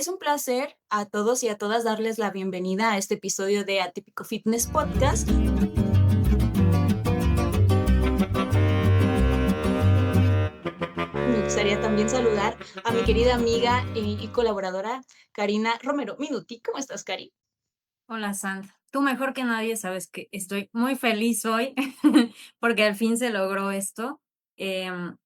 es un placer a todos y a todas darles la bienvenida a este episodio de Atípico Fitness Podcast. Me gustaría también saludar a mi querida amiga y colaboradora Karina Romero Minuti. ¿Cómo estás, Cari? Hola Sandra, tú mejor que nadie sabes que estoy muy feliz hoy porque al fin se logró esto. Em,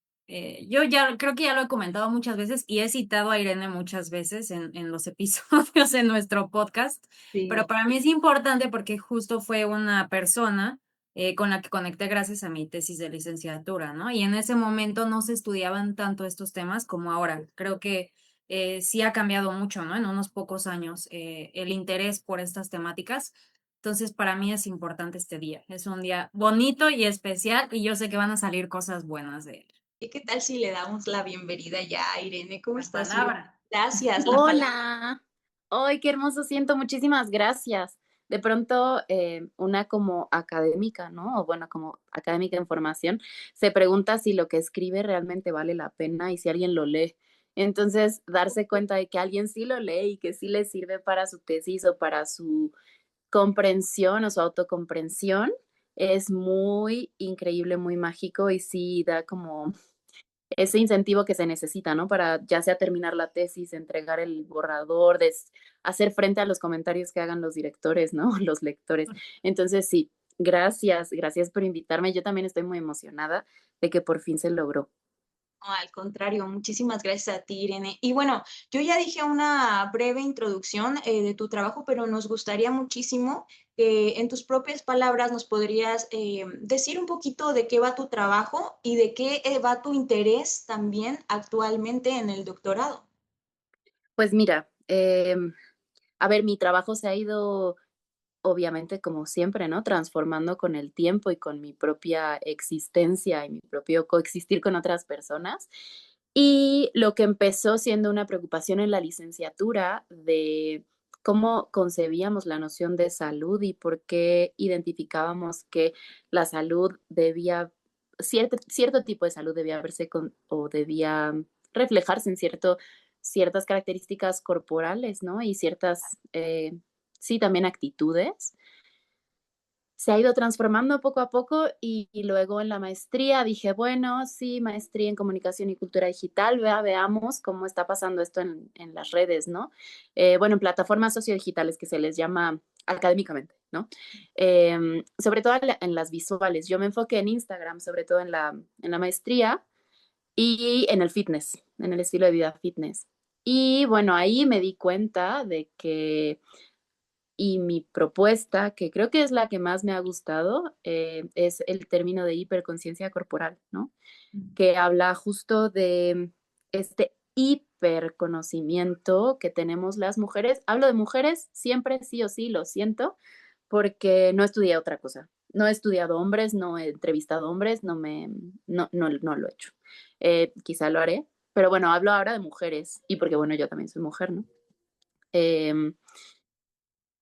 yo ya creo que ya lo he comentado muchas veces y he citado a Irene muchas veces en los episodios en nuestro podcast, pero Sí. para mí es importante porque justo fue una persona con la que conecté gracias a mi tesis de licenciatura, ¿no? Y en ese momento no se estudiaban tanto estos temas como ahora. Creo que sí ha cambiado mucho, ¿no? En unos pocos años el interés por estas temáticas. Entonces, para mí es importante este día. Es un día bonito y especial y yo sé que van a salir cosas buenas de él. ¿Y qué tal si le damos la bienvenida ya a Irene? ¿Cómo La estás, Irene? palabra. Gracias, la palabra. Hola. ¡Ay, qué hermoso siento! Muchísimas gracias. De pronto, una como académica, ¿no? O bueno, como académica en formación, se pregunta si lo que escribe realmente vale la pena y si alguien lo lee. Entonces, darse cuenta de que alguien sí lo lee y que sí le sirve para su tesis o para su comprensión o su autocomprensión es muy increíble, muy mágico y sí da como ese incentivo que se necesita, ¿no? Para ya sea terminar la tesis, entregar el borrador, hacer frente a los comentarios que hagan los directores, ¿no? Los lectores. Entonces, sí, gracias por invitarme. Yo también estoy muy emocionada de que por fin se logró. No, al contrario, muchísimas gracias a ti, Irene. Y bueno, yo ya dije una breve introducción de tu trabajo, pero nos gustaría muchísimo que en tus propias palabras nos podrías decir un poquito de qué va tu trabajo y de qué va tu interés también actualmente en el doctorado. Pues mira, a ver, mi trabajo se ha ido, obviamente, como siempre, ¿no? Transformando con el tiempo y con mi propia existencia y mi propio coexistir con otras personas. Y lo que empezó siendo una preocupación en la licenciatura de cómo concebíamos la noción de salud y por qué identificábamos que la salud debía, cierto tipo de salud debía verse con, o debía reflejarse en ciertas características corporales, ¿no? Y ciertas, sí, también actitudes se ha ido transformando poco a poco y luego en la maestría dije, bueno, sí, maestría en comunicación y cultura digital, veamos cómo está pasando esto en las redes, ¿no? Bueno, en plataformas sociodigitales que se les llama académicamente, ¿no? Sobre todo en las visuales. Yo me enfoqué en Instagram, sobre todo en la maestría y en el fitness, en el estilo de vida fitness. Y bueno, ahí me di cuenta de que y mi propuesta, que creo que es la que más me ha gustado, es el término de hiperconciencia corporal, ¿no? Que habla justo de este hiperconocimiento que tenemos las mujeres. Hablo de mujeres siempre, sí o sí, lo siento, porque no estudié otra cosa. No he estudiado hombres, no he entrevistado hombres, no lo he hecho. Quizá lo haré, pero bueno, hablo ahora de mujeres y porque bueno, yo también soy mujer, ¿no? Em,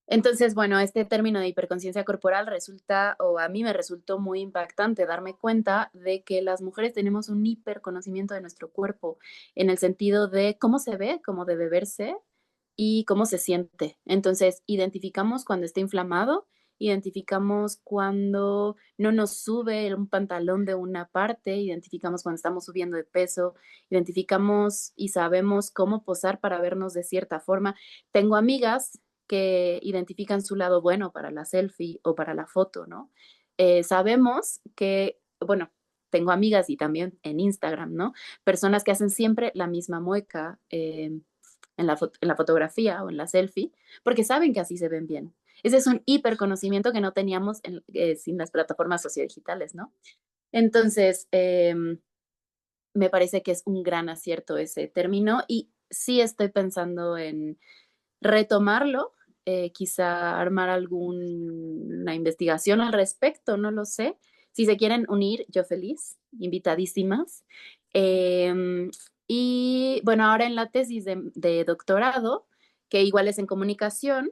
entonces, bueno, este término de hiperconciencia corporal resulta, o a mí me resultó muy impactante darme cuenta de que las mujeres tenemos un hiperconocimiento de nuestro cuerpo, en el sentido de cómo se ve, cómo debe verse y cómo se siente. Entonces, identificamos cuando está inflamado, identificamos cuando no nos sube un pantalón de una parte, identificamos cuando estamos subiendo de peso, identificamos y sabemos cómo posar para vernos de cierta forma. Tengo amigas que identifican su lado bueno para la selfie o para la foto, ¿no? Sabemos que, bueno, tengo amigas y también en Instagram, ¿no? Personas que hacen siempre la misma mueca en la fotografía o en la selfie, porque saben que así se ven bien. Ese es un hiperconocimiento que no teníamos sin las plataformas sociodigitales, ¿no? Entonces, me parece que es un gran acierto ese término y sí estoy pensando en retomarlo, quizá armar alguna investigación al respecto, no lo sé. Si se quieren unir, yo feliz, invitadísimas. Em, y bueno, ahora en la tesis de doctorado, que igual es en comunicación,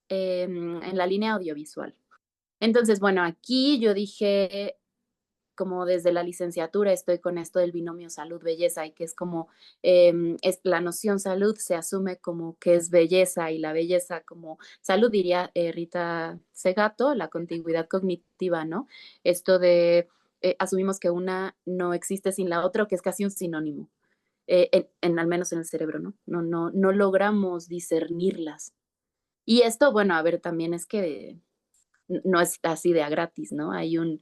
en la línea audiovisual. Entonces, bueno, aquí yo dije, como desde la licenciatura estoy con esto del binomio salud-belleza y que es como la noción salud se asume como que es belleza y la belleza como salud, diría Rita Segato, la contigüidad cognitiva, ¿no? Esto de asumimos que una no existe sin la otra, o que es casi un sinónimo, al menos en el cerebro, ¿no? No logramos discernirlas. Y esto, bueno, a ver, también es que no es así de a gratis, ¿no? Hay un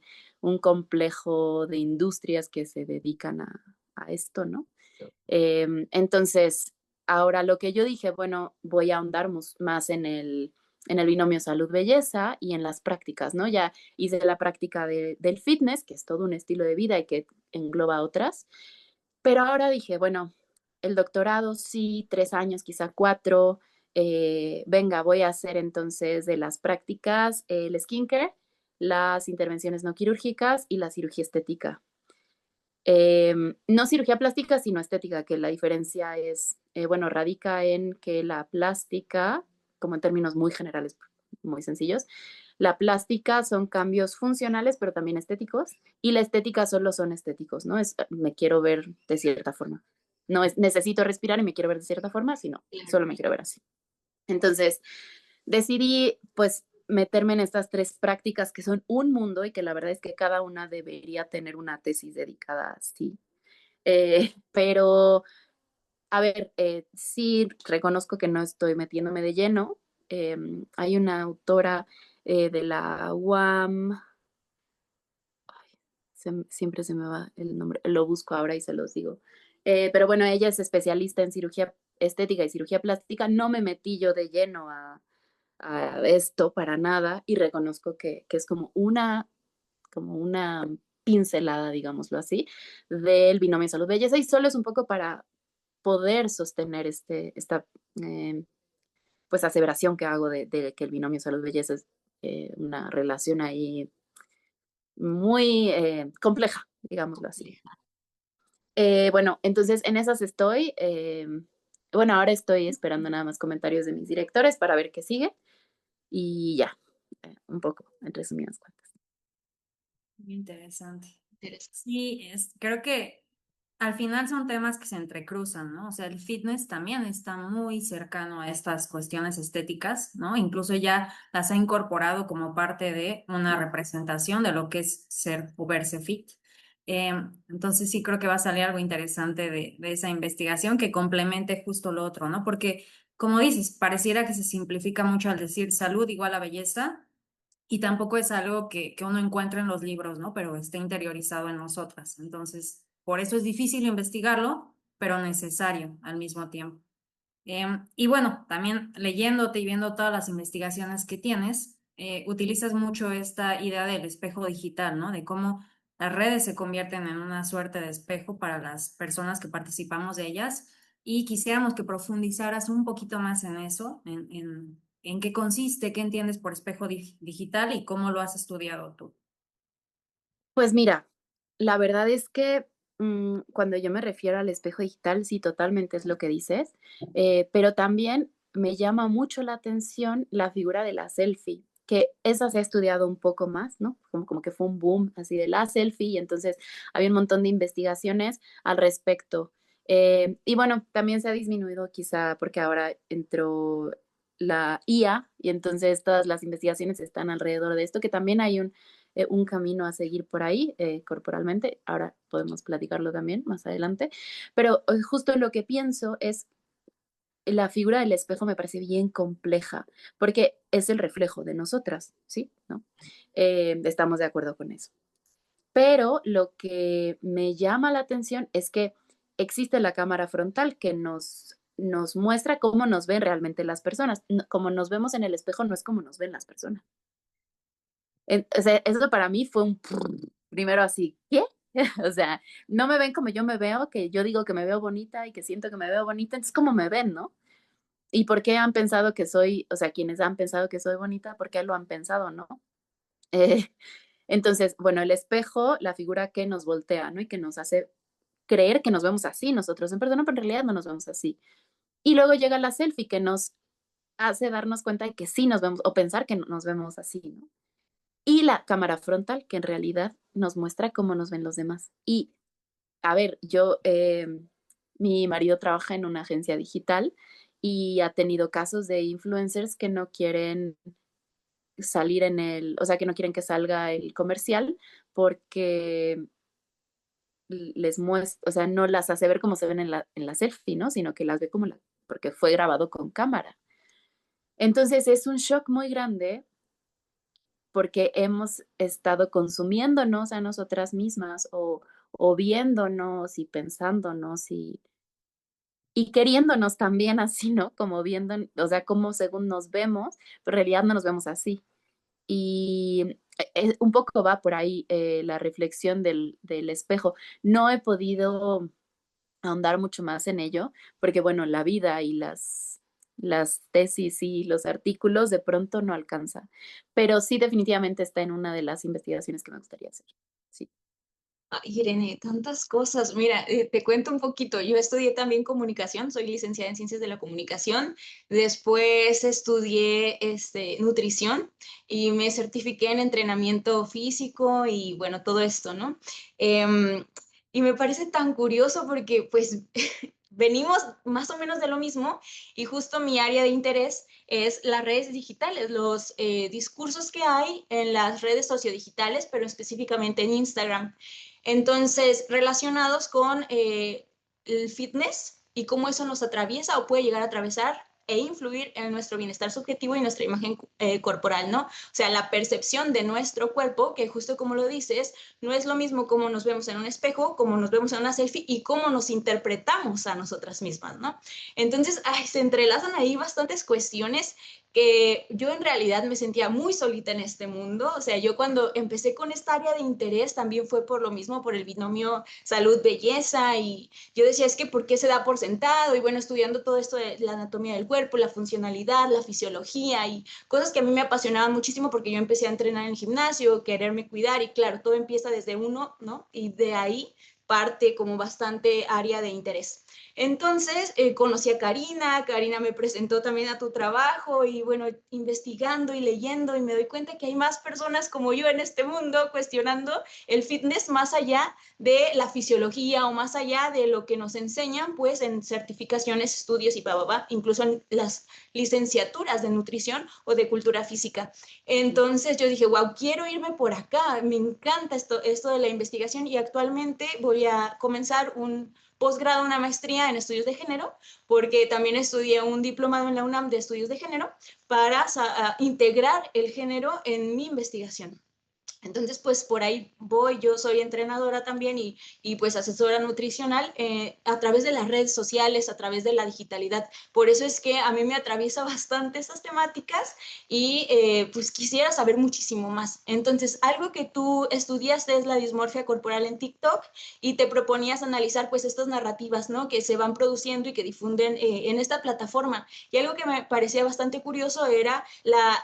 complejo de industrias que se dedican a esto, ¿no? Entonces, ahora lo que yo dije, bueno, voy a ahondar más en el binomio salud-belleza y en las prácticas, ¿no? Ya hice la práctica del fitness, que es todo un estilo de vida y que engloba otras, pero ahora dije, bueno, el doctorado sí, 3 años, quizá 4. Venga, voy a hacer entonces de las prácticas el skincare, las intervenciones no quirúrgicas y la cirugía estética. No cirugía plástica, sino estética, que la diferencia es, bueno, radica en que la plástica, como en términos muy generales, muy sencillos, la plástica son cambios funcionales, pero también estéticos, y la estética solo son estéticos, ¿no? Es, me quiero ver de cierta forma. No es necesito respirar y me quiero ver de cierta forma, sino solo me quiero ver así. Entonces, decidí, pues, meterme en estas 3 prácticas que son un mundo y que la verdad es que cada una debería tener una tesis dedicada a sí. Pero, a ver, sí reconozco que no estoy metiéndome de lleno. Hay una autora de la UAM, siempre se me va el nombre, lo busco ahora y se los digo. Pero bueno, ella es especialista en cirugía estética y cirugía plástica. No me metí yo de lleno a esto para nada y reconozco que es como una pincelada, digámoslo así, del binomio salud-belleza y solo es un poco para poder sostener esta pues aseveración que hago de que el binomio salud-belleza es una relación ahí muy compleja, digámoslo así. Bueno, entonces en esas estoy. Bueno, ahora estoy esperando nada más comentarios de mis directores para ver qué sigue y ya, un poco, en resumidas cuentas. Muy interesante. Interesante. Sí, creo que al final son temas que se entrecruzan, ¿no? O sea, el fitness también está muy cercano a estas cuestiones estéticas, ¿no? Incluso ya las ha incorporado como parte de una representación de lo que es ser o verse fit. Entonces sí creo que va a salir algo interesante de esa investigación que complemente justo lo otro, ¿no? Porque, como dices, pareciera que se simplifica mucho al decir salud igual a belleza y tampoco es algo que uno encuentra en los libros, ¿no? Pero está interiorizado en nosotras. Entonces, por eso es difícil investigarlo, pero necesario al mismo tiempo. Y bueno, también leyéndote y viendo todas las investigaciones que tienes, utilizas mucho esta idea del espejo digital, ¿no? De cómo las redes se convierten en una suerte de espejo para las personas que participamos de ellas. Y quisiéramos que profundizaras un poquito más en eso, en qué consiste, qué entiendes por espejo digital y cómo lo has estudiado tú. Pues mira, la verdad es que cuando yo me refiero al espejo digital, sí, totalmente es lo que dices, pero también me llama mucho la atención la figura de la selfie, que esa se ha estudiado un poco más, ¿no? Como que fue un boom así de la selfie y entonces había un montón de investigaciones al respecto. Y bueno, también se ha disminuido quizá porque ahora entró la IA y entonces todas las investigaciones están alrededor de esto, que también hay un camino a seguir por ahí corporalmente. Ahora podemos platicarlo también más adelante. Pero justo lo que pienso es, la figura del espejo me parece bien compleja, porque es el reflejo de nosotras, ¿sí? ¿No? Estamos de acuerdo con eso. Pero lo que me llama la atención es que existe la cámara frontal que nos muestra cómo nos ven realmente las personas. Como nos vemos en el espejo no es como nos ven las personas. O sea, eso para mí fue un primero así, ¿qué? O sea, no me ven como yo me veo, que yo digo que me veo bonita y que siento que me veo bonita, entonces ¿cómo me ven, no? ¿Y por qué han pensado que soy, o sea, quienes han pensado que soy bonita, por qué lo han pensado, no? Eh, entonces, bueno, el espejo, la figura que nos voltea, ¿no? Y que nos hace creer que nos vemos así nosotros en persona, pero en realidad no nos vemos así. Y luego llega la selfie que nos hace darnos cuenta de que sí nos vemos, o pensar que nos vemos así, ¿no? y la cámara frontal, que en realidad nos muestra cómo nos ven los demás. Y, a ver, mi marido trabaja en una agencia digital y ha tenido casos de influencers que no quieren salir o sea, que no quieren que salga el comercial porque les muestra, o sea, no las hace ver como se ven en la selfie, ¿no? Sino que las ve como porque fue grabado con cámara. Entonces es un shock muy grande porque hemos estado consumiéndonos a nosotras mismas o viéndonos y pensándonos y queriéndonos también así, ¿no? Como viendo, o sea, como según nos vemos, pero en realidad no nos vemos así. Y un poco va por ahí la reflexión del espejo. No he podido ahondar mucho más en ello, porque bueno, la vida y las tesis y los artículos de pronto no alcanza, pero sí definitivamente está en una de las investigaciones que me gustaría hacer. Sí. Ay, Irene, tantas cosas. Mira, te cuento un poquito. Yo estudié también comunicación, soy licenciada en ciencias de la comunicación. Después estudié nutrición y me certifiqué en entrenamiento físico y bueno, todo esto, ¿no? Em, y me parece tan curioso porque pues venimos más o menos de lo mismo y justo mi área de interés es las redes digitales, los discursos que hay en las redes sociodigitales, pero específicamente en Instagram. Entonces, relacionados con el fitness y cómo eso nos atraviesa o puede llegar a atravesar e influir en nuestro bienestar subjetivo y nuestra imagen corporal, ¿no? O sea, la percepción de nuestro cuerpo, que justo como lo dices, no es lo mismo cómo nos vemos en un espejo, cómo nos vemos en una selfie y cómo nos interpretamos a nosotras mismas, ¿no? Entonces, ay, se entrelazan ahí bastantes cuestiones que yo en realidad me sentía muy solita en este mundo. O sea, yo cuando empecé con esta área de interés también fue por lo mismo, por el binomio salud-belleza y yo decía, es que ¿por qué se da por sentado? Y bueno, estudiando todo esto de la anatomía del cuerpo, la funcionalidad, la fisiología y cosas que a mí me apasionaban muchísimo porque yo empecé a entrenar en el gimnasio, quererme cuidar y claro, todo empieza desde uno, ¿no? Y de ahí parte como bastante área de interés. Entonces conocí a Karina, Karina me presentó también a tu trabajo y bueno, investigando y leyendo y me doy cuenta que hay más personas como yo en este mundo cuestionando el fitness más allá de la fisiología o más allá de lo que nos enseñan pues en certificaciones, estudios y incluso en las licenciaturas de nutrición o de cultura física. Entonces yo dije, wow, quiero irme por acá, me encanta esto de la investigación y actualmente voy a comenzar un posgrado, una maestría en estudios de género, porque también estudié un diplomado en la UNAM de estudios de género para integrar el género en mi investigación. Entonces, pues por ahí voy, yo soy entrenadora también y pues asesora nutricional a través de las redes sociales, a través de la digitalidad. Por eso es que a mí me atraviesa bastante estas temáticas y pues quisiera saber muchísimo más. Entonces, algo que tú estudiaste es la dismorfia corporal en TikTok y te proponías analizar pues estas narrativas, ¿no? Que se van produciendo y que difunden en esta plataforma. Y algo que me parecía bastante curioso era la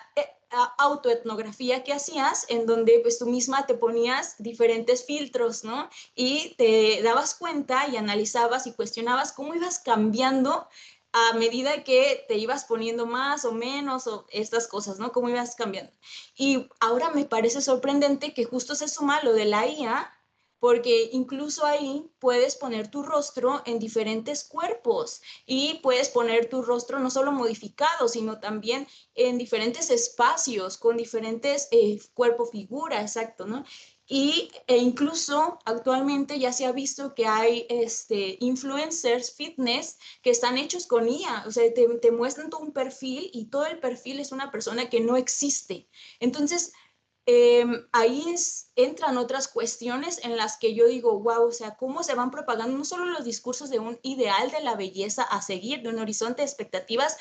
autoetnografía que hacías, en donde pues tú misma te ponías diferentes filtros, ¿no? Y te dabas cuenta y analizabas y cuestionabas cómo ibas cambiando a medida que te ibas poniendo más o menos o estas cosas, ¿no? Cómo ibas cambiando. Y ahora me parece sorprendente que justo se suma lo de la IA, porque incluso ahí puedes poner tu rostro en diferentes cuerpos y puedes poner tu rostro no solo modificado, sino también en diferentes espacios, con diferentes cuerpo-figura, exacto, ¿no? Incluso actualmente ya se ha visto que hay influencers fitness que están hechos con IA, o sea, te muestran todo un perfil y todo el perfil es una persona que no existe. Entonces, entran otras cuestiones en las que yo digo, wow, o sea, cómo se van propagando no solo los discursos de un ideal de la belleza a seguir, de un horizonte de expectativas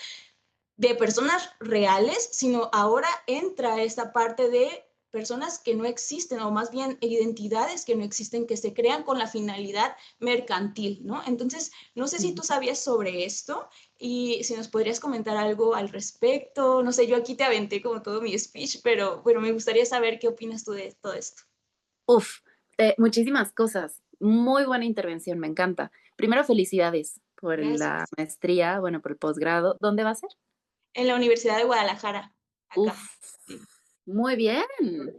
de personas reales, sino ahora entra esta parte de personas que no existen, o más bien identidades que no existen, que se crean con la finalidad mercantil, ¿no? Entonces, no sé si tú sabías sobre esto y si nos podrías comentar algo al respecto. No sé, yo aquí te aventé como todo mi speech, pero bueno, me gustaría saber qué opinas tú de todo esto. Uf, muchísimas cosas. Muy buena intervención, me encanta. Primero, felicidades por la Gracias. maestría, bueno, por el posgrado. ¿Dónde va a ser? En la Universidad de Guadalajara, acá. Uf, Sí. Muy bien,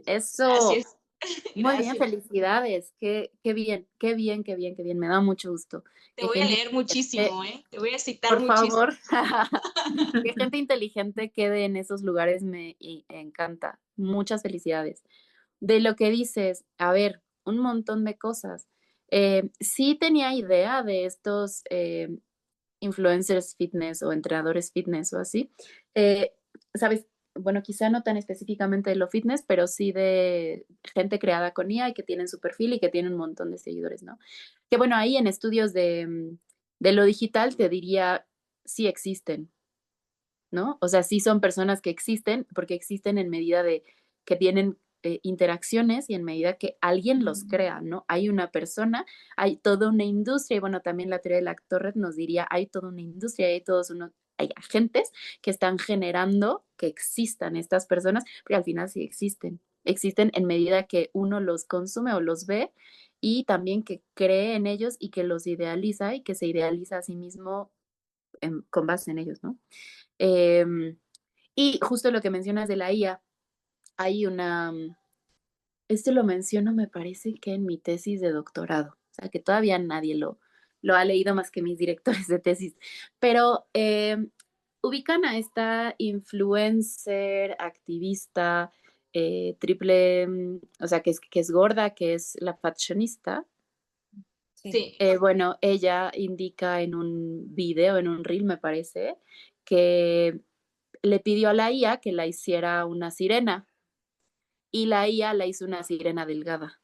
eso. Gracias, Muy bien, gracias. felicidades. Qué bien, qué bien, qué bien, qué bien. Me da mucho gusto Te que voy a gente leer inteligente, muchísimo, ¿eh? Te voy a citar por muchísimo. favor, que gente inteligente quede en esos lugares me encanta. Muchas felicidades. De lo que dices, a ver, un montón de cosas. Sí tenía idea de estos influencers fitness o entrenadores fitness o así. Eh, ¿Sabes? Bueno, quizá no tan específicamente de lo fitness, pero sí de gente creada con IA y que tienen su perfil y que tienen un montón de seguidores, ¿no? Que bueno, ahí en estudios de lo digital te diría, sí existen, ¿no? O sea, sí son personas que existen, porque existen en medida de que tienen interacciones y en medida que alguien los crea, ¿no? Hay una persona, hay toda una industria, y bueno, también la teoría de la torre nos diría, hay toda una industria, hay agentes que están generando que existan estas personas, pero al final sí existen. Existen en medida que uno los consume o los ve y también que cree en ellos y que los idealiza y que se idealiza a sí mismo con base en ellos, ¿no? Em, y justo lo que mencionas de la IA, hay esto lo menciono, me parece que en mi tesis de doctorado, o sea, que todavía nadie lo ha leído más que mis directores de tesis, pero ubican a esta influencer, activista, triple, o sea, que es gorda, que es la fashionista. Sí. Sí, Bueno, ella indica en un video, en un reel, me parece, que le pidió a la IA que la hiciera una sirena y la IA la hizo una sirena delgada.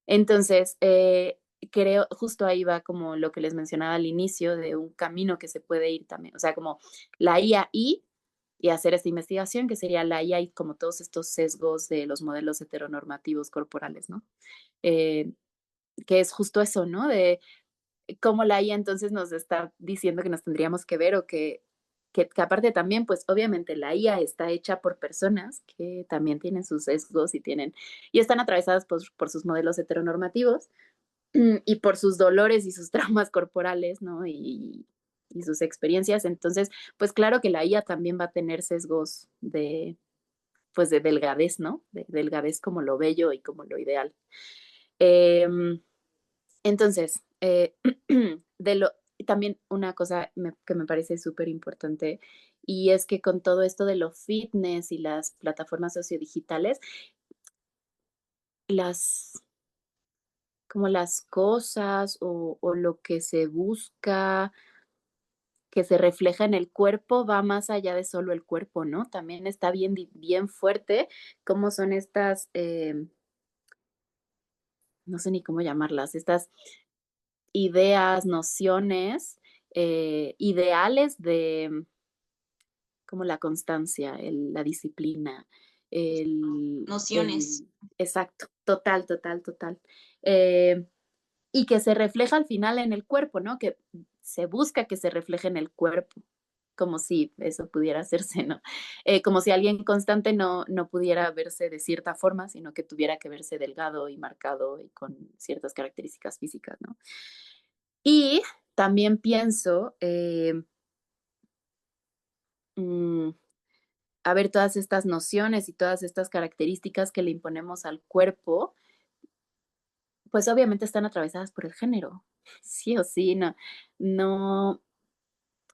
Entonces, creo, justo ahí va como lo que les mencionaba al inicio de un camino que se puede ir también, o sea, como la IA y hacer esta investigación, que sería la IA y como todos estos sesgos de los modelos heteronormativos corporales, ¿no? Eh, que es justo eso, ¿no? De cómo la IA entonces nos está diciendo que nos tendríamos que ver o que aparte también, pues obviamente la IA está hecha por personas que también tienen sus sesgos y están atravesadas por sus modelos heteronormativos y por sus dolores y sus traumas corporales, ¿no? Y sus experiencias. Entonces, pues claro que la IA también va a tener sesgos pues de delgadez, ¿no? De delgadez como lo bello y como lo ideal. Eh, entonces, también una cosa que me parece súper importante y es que con todo esto de lo fitness y las plataformas sociodigitales, las, como las cosas o lo que se busca, que se refleja en el cuerpo, va más allá de solo el cuerpo, ¿no? También está bien fuerte cómo son estas, no sé ni cómo llamarlas, estas ideas, nociones, ideales de como la constancia, la disciplina, nociones. exacto, total, total, total. Eh, y que se refleja al final en el cuerpo, ¿no? Que se busca que se refleje en el cuerpo, como si eso pudiera hacerse, ¿no? Como si alguien constante no pudiera verse de cierta forma, sino que tuviera que verse delgado y marcado y con ciertas características físicas, ¿no? Y también pienso, mm, a ver, todas estas nociones y todas estas características que le imponemos al cuerpo, pues obviamente están atravesadas por el género, sí o sí, no.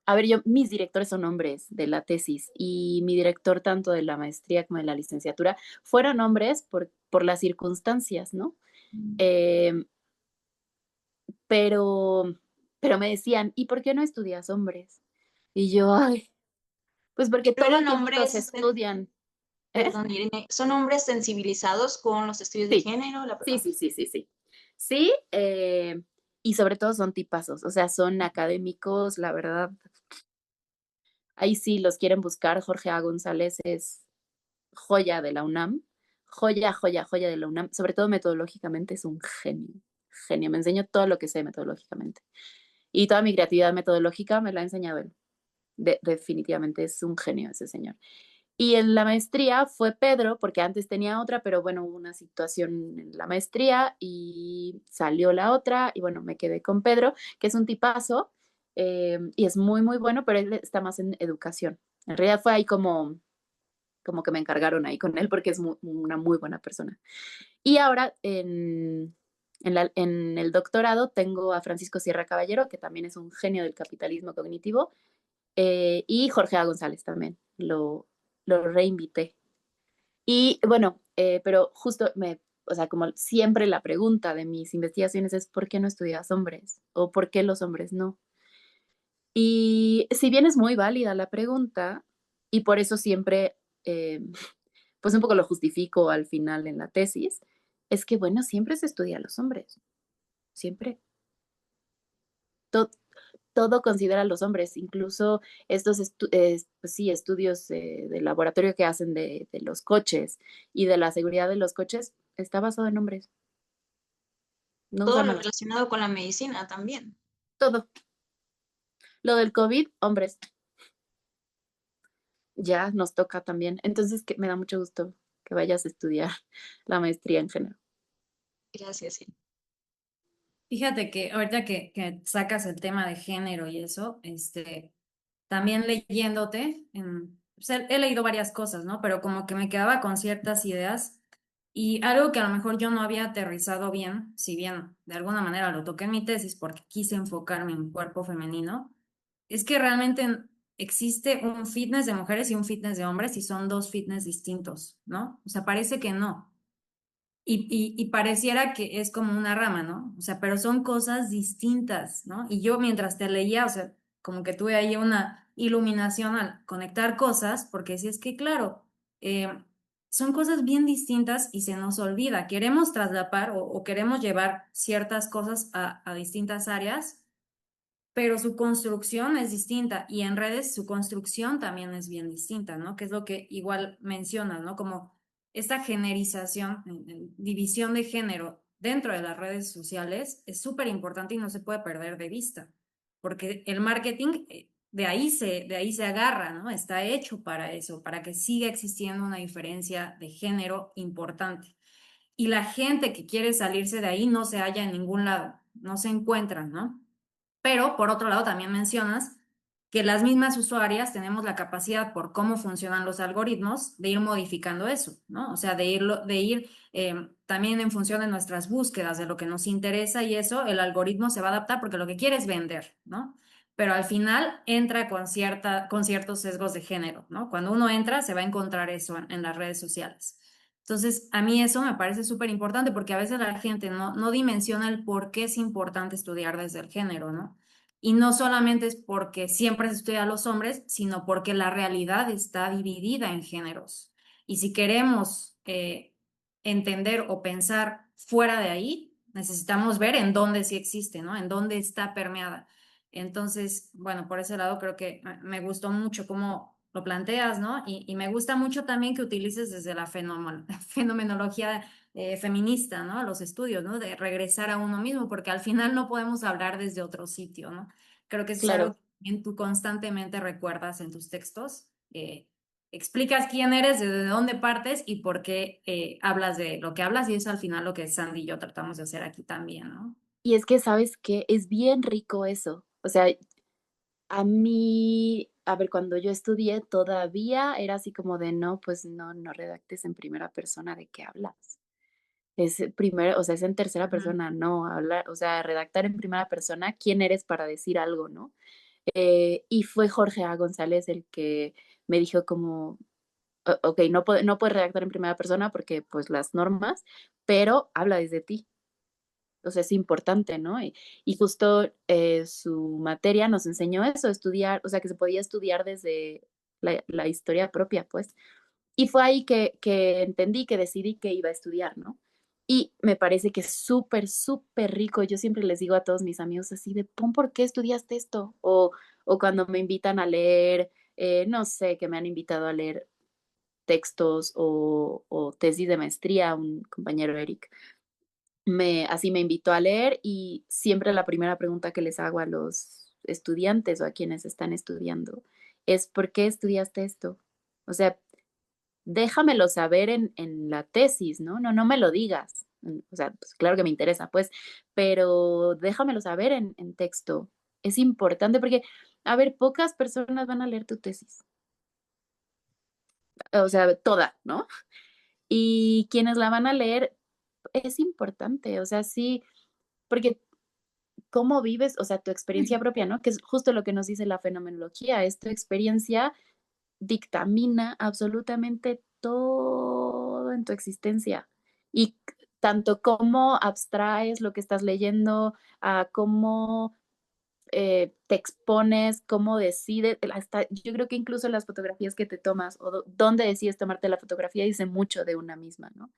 A ver, mis directores son hombres de la tesis y mi director tanto de la maestría como de la licenciatura fueron hombres por las circunstancias, ¿no? Eh, pero, pero me decían, ¿y por qué no estudias hombres? Y yo, ay, pues porque Pero todo eran el tiempo los hombres, estudian. ¿Eh? perdón, Irene, son hombres sensibilizados con los estudios de Sí, género, sí, sí, sí, sí, sí. Sí, y sobre todo son tipazos, o sea, son académicos, la verdad. Ahí sí los quieren buscar. Jorge A. González es joya de la UNAM, joya, joya, joya de la UNAM, sobre todo metodológicamente es un genio, genio. Me enseñó todo lo que sé metodológicamente. Y toda mi creatividad metodológica me la ha enseñado él. Definitivamente es un genio ese señor. Y en la maestría fue Pedro, porque antes tenía otra, pero bueno, hubo una situación en la maestría y salió la otra y bueno, me quedé con Pedro, que es un tipazo y es muy, muy bueno, pero él está más en educación. En realidad fue ahí como como que me encargaron ahí con él porque es una muy buena persona. Y ahora en el doctorado tengo a Francisco Sierra Caballero, que también es un genio del capitalismo cognitivo, y Jorge A. González también, lo reinvité. Y bueno, pero justo o sea, como siempre la pregunta de mis investigaciones es ¿por qué no estudias hombres? ¿O por qué los hombres no? Y si bien es muy válida la pregunta, y por eso siempre, pues un poco lo justifico al final en la tesis, es que bueno, siempre se estudia a los hombres, siempre. To- todo considera a los hombres, incluso estos pues sí, estudios de laboratorio que hacen de los coches y de la seguridad de los coches, está basado en hombres, no Todo usan lo a las... relacionado con la medicina también. Todo. Lo del COVID, hombres, ya nos toca también. Entonces, que me da mucho gusto que vayas a estudiar la maestría en género. Gracias, sí. Fíjate que ahorita que sacas el tema de género y eso, también leyéndote, o sea, he leído varias cosas, ¿no? Pero como que me quedaba con ciertas ideas y algo que a lo mejor yo no había aterrizado bien, si bien de alguna manera lo toqué en mi tesis porque quise enfocarme en cuerpo femenino, es que realmente existe un fitness de mujeres y un fitness de hombres y son dos fitness distintos, ¿no? O sea, parece que no. Y pareciera que es como una rama, ¿no? O sea, pero son cosas distintas, ¿no? Y yo mientras te leía, o sea, como que tuve ahí una iluminación al conectar cosas, porque si es que, claro, son cosas bien distintas y se nos olvida. Queremos traslapar o queremos llevar ciertas cosas a distintas áreas, pero su construcción es distinta y en redes su construcción también es bien distinta, ¿no? Que es lo que igual mencionas, ¿no? Como esta generización, división de género dentro de las redes sociales es súper importante y no se puede perder de vista, porque el marketing de ahí se agarra, ¿no? Está hecho para eso, para que siga existiendo una diferencia de género importante. Y la gente que quiere salirse de ahí no se halla en ningún lado, no se encuentran, ¿no? Pero por otro lado, también mencionas que las mismas usuarias tenemos la capacidad por cómo funcionan los algoritmos de ir modificando eso, ¿no? O sea, de ir también en función de nuestras búsquedas, de lo que nos interesa y eso, el algoritmo se va a adaptar porque lo que quiere es vender, ¿no? Pero al final entra con ciertos sesgos de género, ¿no? Cuando uno entra, se va a encontrar eso en las redes sociales. Entonces, a mí eso me parece súper importante porque a veces la gente no dimensiona el por qué es importante estudiar desde el género, ¿no? Y no solamente es porque siempre se estudia a los hombres, sino porque la realidad está dividida en géneros. Y si queremos entender o pensar fuera de ahí, necesitamos ver en dónde sí existe, ¿no? En dónde está permeada. Entonces, bueno, por ese lado creo que me gustó mucho cómo lo planteas, ¿no? Y me gusta mucho también que utilices desde la fenomenología feminista, ¿no? Los estudios, ¿no? De regresar a uno mismo, porque al final no podemos hablar desde otro sitio, ¿no? Creo que eso es algo Claro. que también tú constantemente recuerdas en tus textos. Explicas quién eres, desde dónde partes y por qué hablas de lo que hablas, y es al final lo que Sandy y yo tratamos de hacer aquí también, ¿no? Y es que, ¿sabes qué? Es bien rico eso. O sea, a mí, a ver, cuando yo estudié todavía era así como de no, pues no, no redactes en primera persona de qué hablas. Es primero, o sea, es en tercera Ujú. persona, no, hablar, o sea, redactar en primera persona quién eres para decir algo, ¿no? Y fue Jorge A. González el que me dijo como, Ok, no puedes redactar en primera persona porque pues las normas, pero habla desde ti. O sea, es importante, ¿no? Y justo su materia nos enseñó eso, estudiar, o sea, que se podía estudiar desde la historia propia, pues. Y fue ahí que entendí, que decidí que iba a estudiar, ¿no? Y me parece que es súper, súper rico. Yo siempre les digo a todos mis amigos así de, pon, ¿por qué estudiaste esto? O cuando me invitan a leer, no sé, que me han invitado a leer textos o tesis de maestría, un compañero Eric, así me invitó a leer y siempre la primera pregunta que les hago a los estudiantes o a quienes están estudiando es, ¿por qué estudiaste esto? O sea, déjamelo saber en la tesis, ¿no? No me lo digas. O sea, pues claro que me interesa, pues, pero déjamelo saber en texto. Es importante porque, a ver, pocas personas van a leer tu tesis. o sea, toda, ¿no? Y quienes la van a leer es importante, o sea, sí, porque cómo vives, o sea, tu experiencia propia, ¿no? Que es justo lo que nos dice la fenomenología, es tu experiencia dictamina absolutamente todo en tu existencia. Y tanto cómo abstraes lo que estás leyendo, a cómo te expones, cómo decides, hasta yo creo que incluso las fotografías que te tomas o dónde decides tomarte la fotografía dice mucho de una misma, ¿no?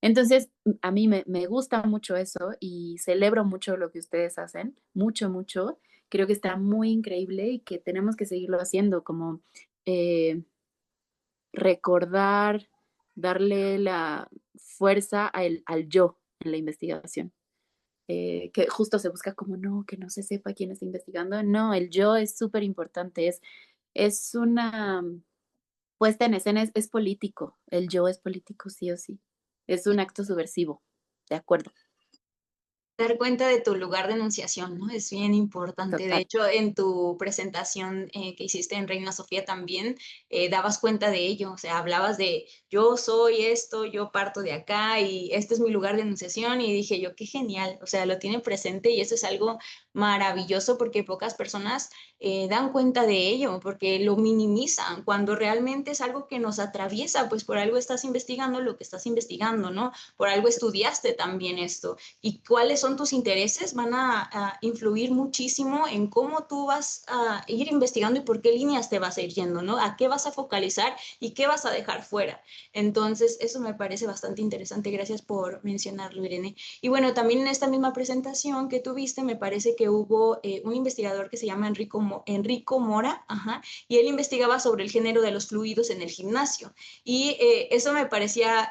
Entonces, a mí me gusta mucho eso y celebro mucho lo que ustedes hacen, mucho, mucho. Creo que está muy increíble y que tenemos que seguirlo haciendo, como eh, recordar, darle la fuerza al yo en la investigación. Que justo se busca como no, que no se sepa quién está investigando. No, el yo es súper importante, es una puesta en escena, es político. El yo es político, sí o sí. Es un acto subversivo, de acuerdo, Dar cuenta de tu lugar de enunciación, ¿no? Es bien importante. De total. hecho, en tu presentación que hiciste en Reina Sofía también, dabas cuenta de ello. O sea, hablabas de yo soy esto, yo parto de acá y este es mi lugar de enunciación. Y dije yo, qué genial. O sea, lo tiene presente y eso es algo maravilloso porque pocas personas dan cuenta de ello, porque lo minimizan cuando realmente es algo que nos atraviesa, pues por algo estás investigando lo que estás investigando, ¿no? Por algo estudiaste también esto y cuáles son tus intereses van a influir muchísimo en cómo tú vas a ir investigando y por qué líneas te vas a ir yendo, ¿no? A qué vas a focalizar y qué vas a dejar fuera. Entonces, eso me parece bastante interesante. Gracias por mencionarlo, Irene. Y bueno, también en esta misma presentación que tuviste, me parece que hubo un investigador que se llama Enrico Mora, ajá, y él investigaba sobre el género de los fluidos en el gimnasio. Y eso me parecía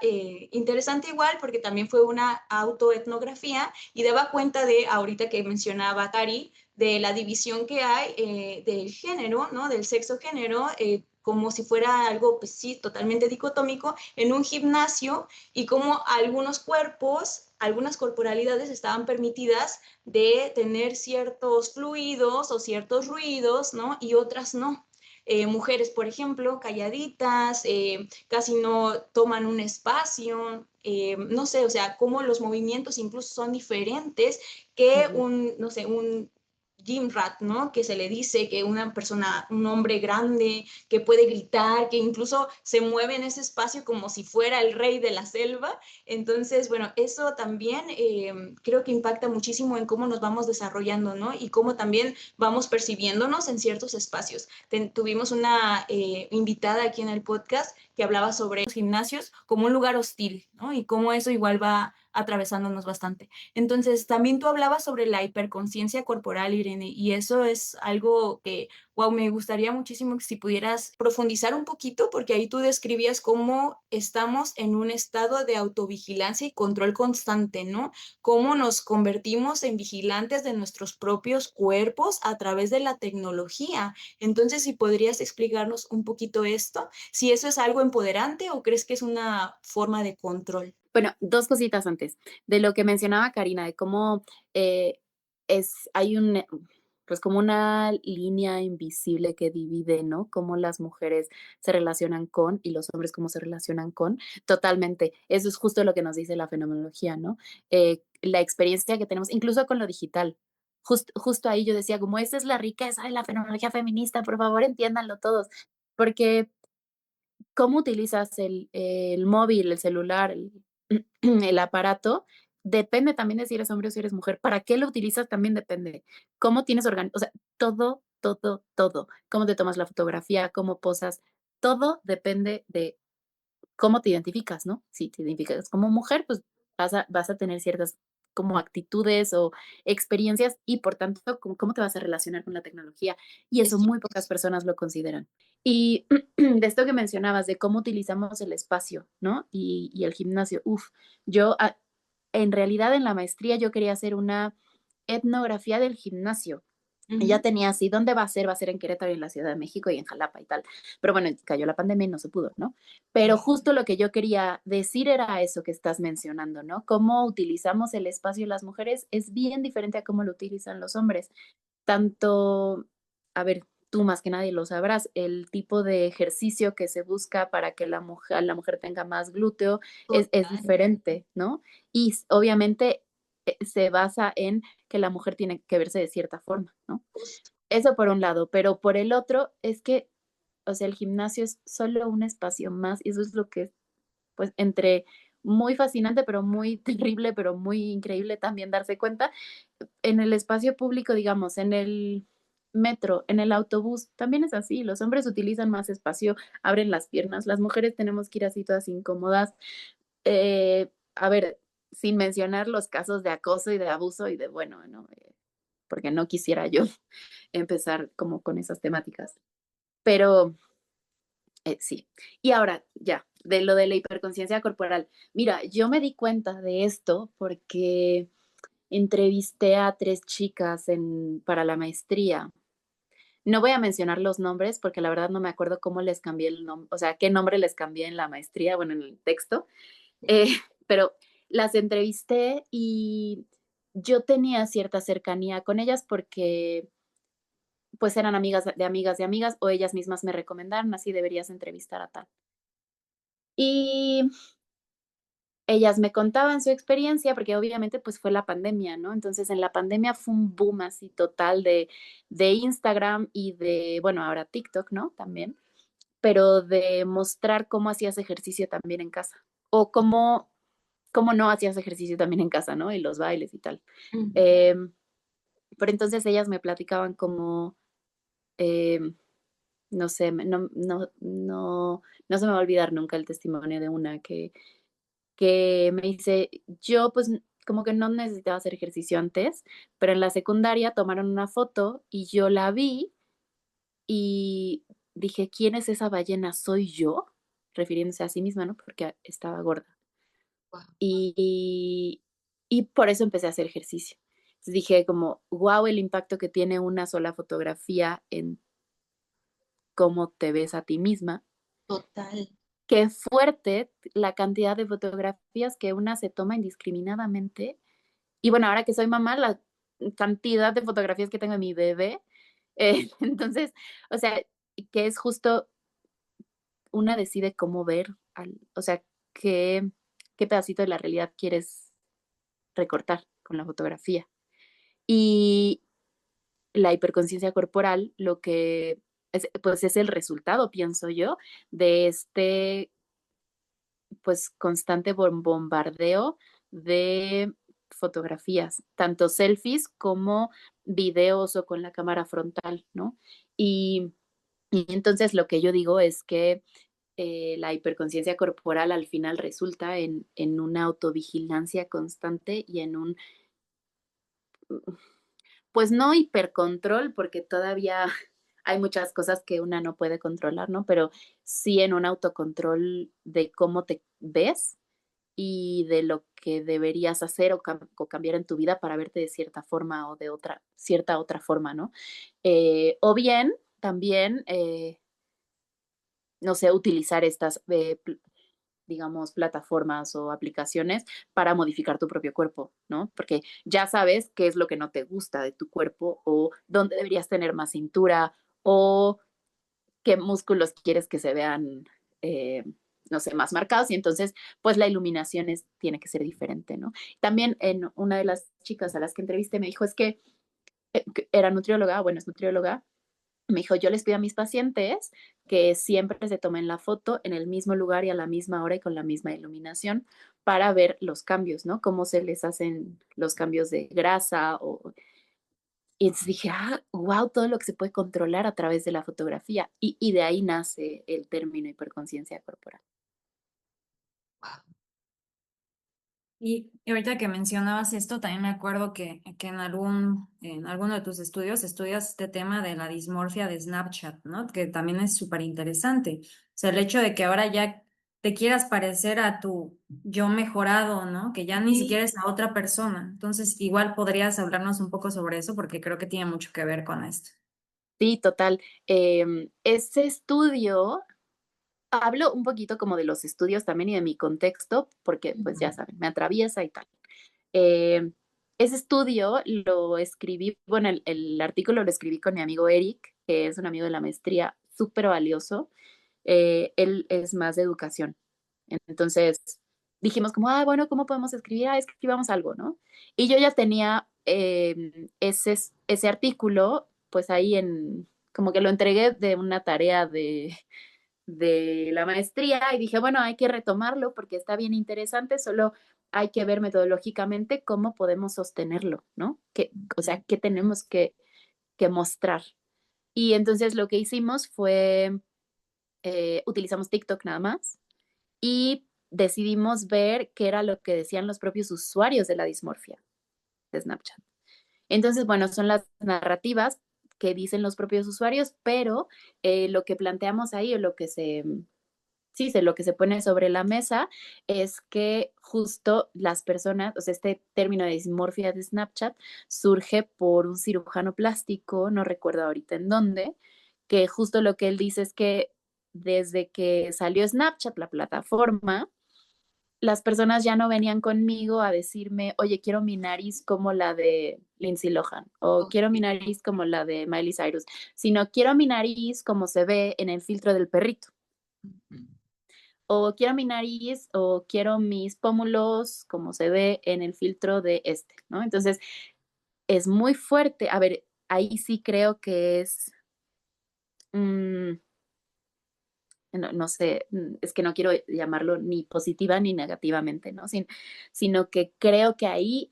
interesante igual porque también fue una autoetnografía y daba cuenta de, ahorita que mencionaba Cari, de la división que hay del género, ¿no? Del sexo género, como si fuera algo, pues sí, totalmente dicotómico en un gimnasio y como algunos cuerpos, algunas corporalidades estaban permitidas de tener ciertos fluidos o ciertos ruidos, ¿no? Y otras no. Mujeres, por ejemplo, calladitas, casi no toman un espacio, no sé, o sea, cómo los movimientos incluso son diferentes que Ujú. no sé, un gym rat, ¿no? Que se le dice que una persona, un hombre grande, que puede gritar, que incluso se mueve en ese espacio como si fuera el rey de la selva. Entonces, bueno, eso también creo que impacta muchísimo en cómo nos vamos desarrollando, ¿no? Y cómo también vamos percibiéndonos en ciertos espacios. Tuvimos una invitada aquí en el podcast que hablaba sobre los gimnasios como un lugar hostil, ¿no? Y cómo eso igual va atravesándonos bastante. Entonces, también tú hablabas sobre la hiperconciencia corporal, Irene, y eso es algo que, wow, me gustaría muchísimo que si pudieras profundizar un poquito, porque ahí tú describías cómo estamos en un estado de autovigilancia y control constante, ¿no? Cómo nos convertimos en vigilantes de nuestros propios cuerpos a través de la tecnología. Entonces, si podrías explicarnos un poquito esto, si eso es algo empoderante o crees que es una forma de control. Bueno, dos cositas antes. De lo que mencionaba Karina, de cómo eh, hay pues como una línea invisible que divide, ¿no? Cómo las mujeres se relacionan con y los hombres cómo se relacionan con. Totalmente. Eso es justo lo que nos dice la fenomenología, ¿no? La experiencia que tenemos, incluso con lo digital. Justo ahí yo decía, como esa es la riqueza de la fenomenología feminista, por favor, entiéndanlo todos. Porque cómo utilizas el móvil, el celular, el aparato, depende también de si eres hombre o si eres mujer. ¿Para qué lo utilizas? También depende. Cómo tienes o sea, todo, todo, todo. Cómo te tomas la fotografía, cómo posas, todo depende de cómo te identificas, ¿no? Si te identificas como mujer, pues vas a tener ciertas como actitudes o experiencias y por tanto, cómo te vas a relacionar con la tecnología. Y eso muy pocas personas lo consideran. Y de esto que mencionabas, de cómo utilizamos el espacio, ¿no? Y el gimnasio. Uf, yo en realidad en la maestría yo quería hacer una etnografía del gimnasio. Y ya Ujú. tenía así, ¿dónde va a ser? Va a ser en Querétaro y en la Ciudad de México y en Jalapa y tal. Pero bueno, cayó la pandemia y no se pudo, ¿no? Pero justo lo que yo quería decir era eso que estás mencionando, ¿no? Cómo utilizamos el espacio las mujeres es bien diferente a cómo lo utilizan los hombres. Tanto, a ver, tú más que nadie lo sabrás, el tipo de ejercicio que se busca para que la mujer tenga más glúteo es Total, diferente, ¿no? Y obviamente se basa en que la mujer tiene que verse de cierta forma, ¿no? justo. Eso por un lado, pero por el otro es que, o sea, el gimnasio es solo un espacio más y eso es lo que, pues, entre muy fascinante, pero muy terrible, pero muy increíble también darse cuenta. En el espacio público, digamos, en el metro, en el autobús, también es así. Los hombres utilizan más espacio, abren las piernas, las mujeres tenemos que ir así todas incómodas. A ver, sin mencionar los casos de acoso y de abuso y de, bueno, ¿no? Porque no quisiera yo empezar como con esas temáticas. Pero sí. Y ahora, ya, de lo de la hiperconciencia corporal. Mira, yo me di cuenta de esto porque entrevisté a 3 chicas para la maestría. No voy a mencionar los nombres porque la verdad no me acuerdo cómo les cambié el nombre, o sea, qué nombre les cambié en la maestría, bueno, en el texto, eh, pero las entrevisté y yo tenía cierta cercanía con ellas porque pues eran amigas de amigas de amigas o ellas mismas me recomendaron, así deberías entrevistar a tal. Y ellas me contaban su experiencia, porque obviamente pues fue la pandemia, ¿no? Entonces en la pandemia fue un boom así total de Instagram y de, bueno, ahora TikTok, ¿no? También, pero de mostrar cómo hacías ejercicio también en casa o cómo no hacías ejercicio también en casa, ¿no? Y los bailes y tal. Ujú. Em, pero entonces ellas me platicaban como, em, no sé, no se me va a olvidar nunca el testimonio de una que me dice, yo pues como que no necesitaba hacer ejercicio antes, pero en la secundaria tomaron una foto y yo la vi y dije, ¿quién es esa ballena? ¿Soy yo? Refiriéndose a sí misma, ¿no? Porque estaba gorda. Guau, Y, y por eso empecé a hacer ejercicio. Entonces dije como, wow, el impacto que tiene una sola fotografía en cómo te ves a ti misma. total. Qué fuerte la cantidad de fotografías que una se toma indiscriminadamente. Y bueno, ahora que soy mamá, la cantidad de fotografías que tengo de mi bebé, entonces, o sea, que es justo una decide cómo ver, o sea, qué pedacito de la realidad quieres recortar con la fotografía. Y la hiperconciencia corporal, lo que pues es el resultado, pienso yo, de este pues constante bombardeo de fotografías, tanto selfies como videos o con la cámara frontal, ¿no? Y, y entonces lo que yo digo es que la hiperconciencia corporal al final resulta en una autovigilancia constante y en un, pues no hipercontrol, porque todavía hay muchas cosas que una no puede controlar, ¿no? Pero sí en un autocontrol de cómo te ves y de lo que deberías hacer o cambiar en tu vida para verte de cierta forma o de cierta otra forma, ¿no? O bien también, no sé, utilizar estas, digamos, plataformas o aplicaciones para modificar tu propio cuerpo, ¿no? Porque ya sabes qué es lo que no te gusta de tu cuerpo o dónde deberías tener más cintura o qué músculos quieres que se vean, eh, no sé, más marcados y entonces, pues la iluminación tiene que ser diferente, ¿no? También en una de las chicas a las que entrevisté me dijo, es que era nutrióloga, bueno, es nutrióloga, me dijo, yo les pido a mis pacientes que siempre se tomen la foto en el mismo lugar y a la misma hora y con la misma iluminación para ver los cambios, ¿no? Cómo se les hacen los cambios de grasa y entonces dije, wow, todo lo que se puede controlar a través de la fotografía. Y de ahí nace el término hiperconciencia corporal. Y ahorita que mencionabas esto, también me acuerdo que en alguno de tus estudios estudias este tema de la dismorfia de Snapchat, ¿no? Que también es súper interesante. O sea, el hecho de que ahora ya te quieras parecer a tu yo mejorado, ¿no? Que ya ni Sí, siquiera es la otra persona. Entonces, igual podrías hablarnos un poco sobre eso porque creo que tiene mucho que ver con esto. Sí, total. Ese estudio, hablo un poquito como de los estudios también y de mi contexto, porque pues ya ujú, saben, me atraviesa y tal. Ese estudio lo escribí, bueno, el artículo lo escribí con mi amigo Eric, que es un amigo de la maestría súper valioso. Él es más de educación. Entonces dijimos como, ah, bueno, ¿cómo podemos escribir? Ah, escribamos algo, ¿no? Y yo ya tenía ese artículo, pues ahí como que lo entregué de una tarea de la maestría y dije, bueno, hay que retomarlo porque está bien interesante, solo hay que ver metodológicamente cómo podemos sostenerlo, ¿no? O sea, qué tenemos que mostrar. Y entonces lo que hicimos fue, utilizamos TikTok nada más y decidimos ver qué era lo que decían los propios usuarios de la dismorfia de Snapchat. Entonces, bueno, son las narrativas que dicen los propios usuarios, pero lo que planteamos ahí o lo que se pone sobre la mesa es que justo las personas, o sea, este término de dismorfia de Snapchat surge por un cirujano plástico, no recuerdo ahorita en dónde, que justo lo que él dice es que desde que salió Snapchat, la plataforma, las personas ya no venían conmigo a decirme, oye, quiero mi nariz como la de Lindsay Lohan o Ok. quiero mi nariz como la de Miley Cyrus, sino quiero mi nariz como se ve en el filtro del perrito. O quiero mi nariz o quiero mis pómulos como se ve en el filtro de este, ¿no? Entonces, es muy fuerte. A ver, ahí sí creo que es, mm, no sé, es que no quiero llamarlo ni positiva ni negativamente, ¿no? Sino que creo que ahí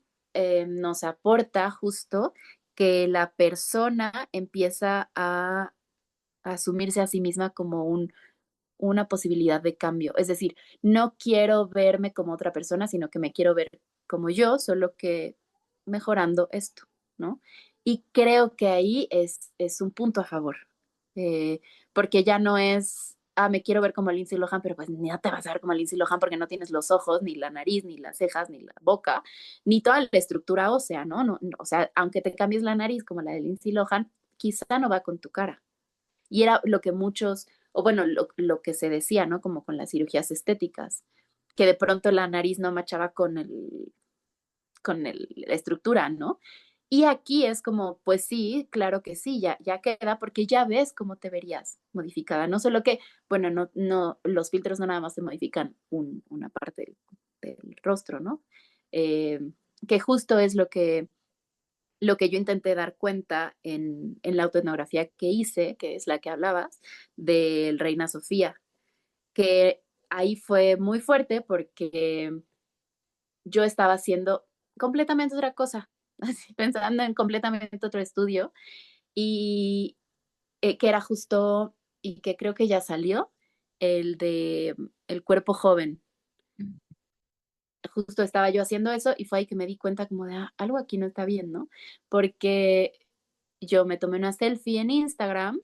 nos aporta justo que la persona empieza a asumirse a sí misma como una posibilidad de cambio. Es decir, no quiero verme como otra persona, sino que me quiero ver como yo, solo que mejorando esto, ¿no? Y creo que ahí es un punto a favor, porque ya no es, ah, me quiero ver como Lindsay Lohan, pero pues ni te vas a ver como Lindsay Lohan porque no tienes los ojos, ni la nariz, ni las cejas, ni la boca, ni toda la estructura ósea, ¿no? O sea, aunque te cambies la nariz como la de Lindsay Lohan, quizá no va con tu cara. Y era lo que muchos, o bueno, lo que se decía, ¿no? Como con las cirugías estéticas, que de pronto la nariz no machaba la estructura, ¿no? Y aquí es como, pues sí, claro que sí, ya queda, porque ya ves cómo te verías modificada. No solo que, bueno, no, los filtros no nada más te modifican una parte del rostro, ¿no? Eh, que justo es lo que yo intenté dar cuenta en la autoetnografía que hice, que es la que hablabas, del Reina Sofía, que ahí fue muy fuerte porque yo estaba haciendo completamente otra cosa, así, pensando en completamente otro estudio, y que era justo, y que creo que ya salió, el de el cuerpo joven. Justo estaba yo haciendo eso y fue ahí que me di cuenta como de algo aquí no está bien, ¿no? Porque yo me tomé una selfie en Instagram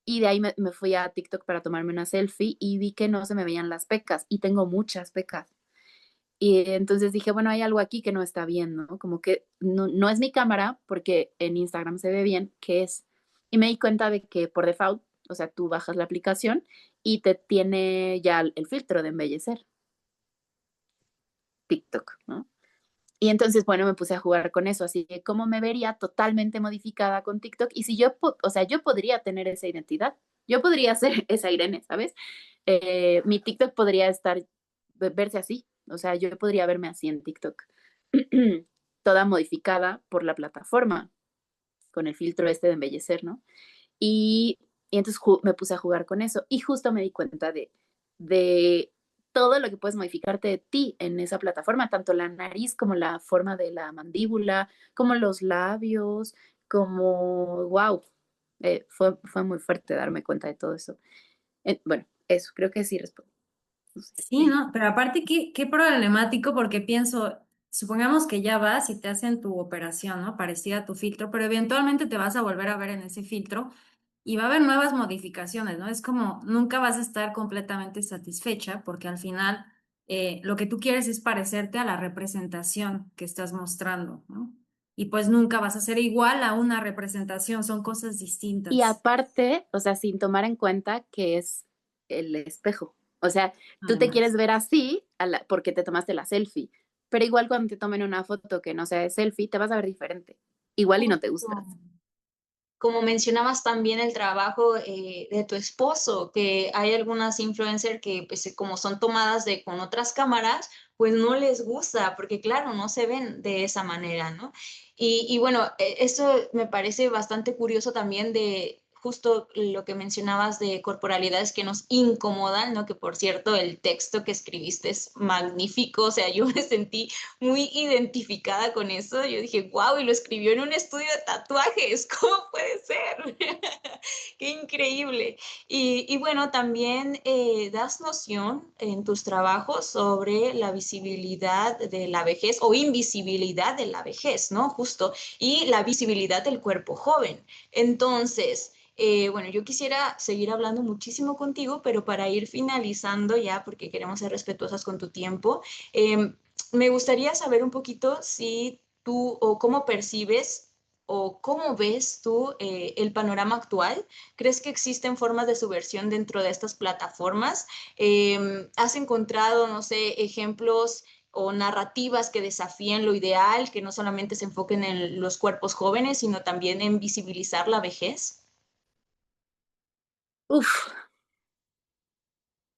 y de ahí me fui a TikTok para tomarme una selfie y vi que no se me veían las pecas y tengo muchas pecas. Y entonces dije, bueno, hay algo aquí que no está bien, ¿no? Como que no es mi cámara porque en Instagram se ve bien, ¿qué es? Y me di cuenta de que por default, o sea, tú bajas la aplicación y te tiene ya el filtro de embellecer, TikTok, ¿no? Y entonces, bueno, me puse a jugar con eso, así que cómo me vería totalmente modificada con TikTok y si o sea, yo podría tener esa identidad, yo podría ser esa Irene, ¿sabes? Mi TikTok podría verse así, o sea, yo podría verme así en TikTok, toda modificada por la plataforma, con el filtro este de embellecer, ¿no? Y, y entonces me puse a jugar con eso y justo me di cuenta de todo lo que puedes modificarte de ti en esa plataforma, tanto la nariz como la forma de la mandíbula, como los labios, como, wow, fue muy fuerte darme cuenta de todo eso. Bueno, eso, creo que sí respondo. No sé. Sí, ¿no? Pero aparte, qué problemático porque pienso, supongamos que ya vas y te hacen tu operación, ¿no? Parecida a tu filtro, pero eventualmente te vas a volver a ver en ese filtro y va a haber nuevas modificaciones, ¿no? Es como nunca vas a estar completamente satisfecha porque al final lo que tú quieres es parecerte a la representación que estás mostrando, ¿no? Y pues nunca vas a ser igual a una representación, son cosas Y distintas. aparte, o sea, sin tomar en cuenta que es el espejo. O sea, tú te quieres Además. ver así porque te tomaste la selfie, pero igual cuando te tomen una foto que no sea de selfie, te vas a ver diferente. Igual y no te Justo. gustas. como mencionabas también el trabajo de tu esposo, que hay algunas influencers que pues como son tomadas de con otras cámaras, pues no les gusta, porque claro, no se ven de esa manera, ¿no? Y bueno, eso me parece bastante curioso también de justo lo que mencionabas de corporalidades que nos incomodan, ¿no? Que por cierto, el texto que escribiste es magnífico, o sea, yo me sentí muy identificada con eso. Yo dije, wow, y lo escribió en un estudio de tatuajes, ¿cómo puede ser? Qué increíble. Y bueno, también das noción en tus trabajos sobre la visibilidad de la vejez o invisibilidad de la vejez, ¿no? Justo, y la visibilidad del cuerpo joven. Entonces, bueno, yo quisiera seguir hablando muchísimo contigo, pero para ir finalizando ya, porque queremos ser respetuosas con tu tiempo, me gustaría saber un poquito si tú o cómo percibes o cómo ves tú el panorama actual. ¿Crees que existen formas de subversión dentro de estas plataformas? ¿Has encontrado, no sé, ejemplos o narrativas que desafíen lo ideal, que no solamente se enfoquen en los cuerpos jóvenes, sino también en visibilizar la vejez? Uf,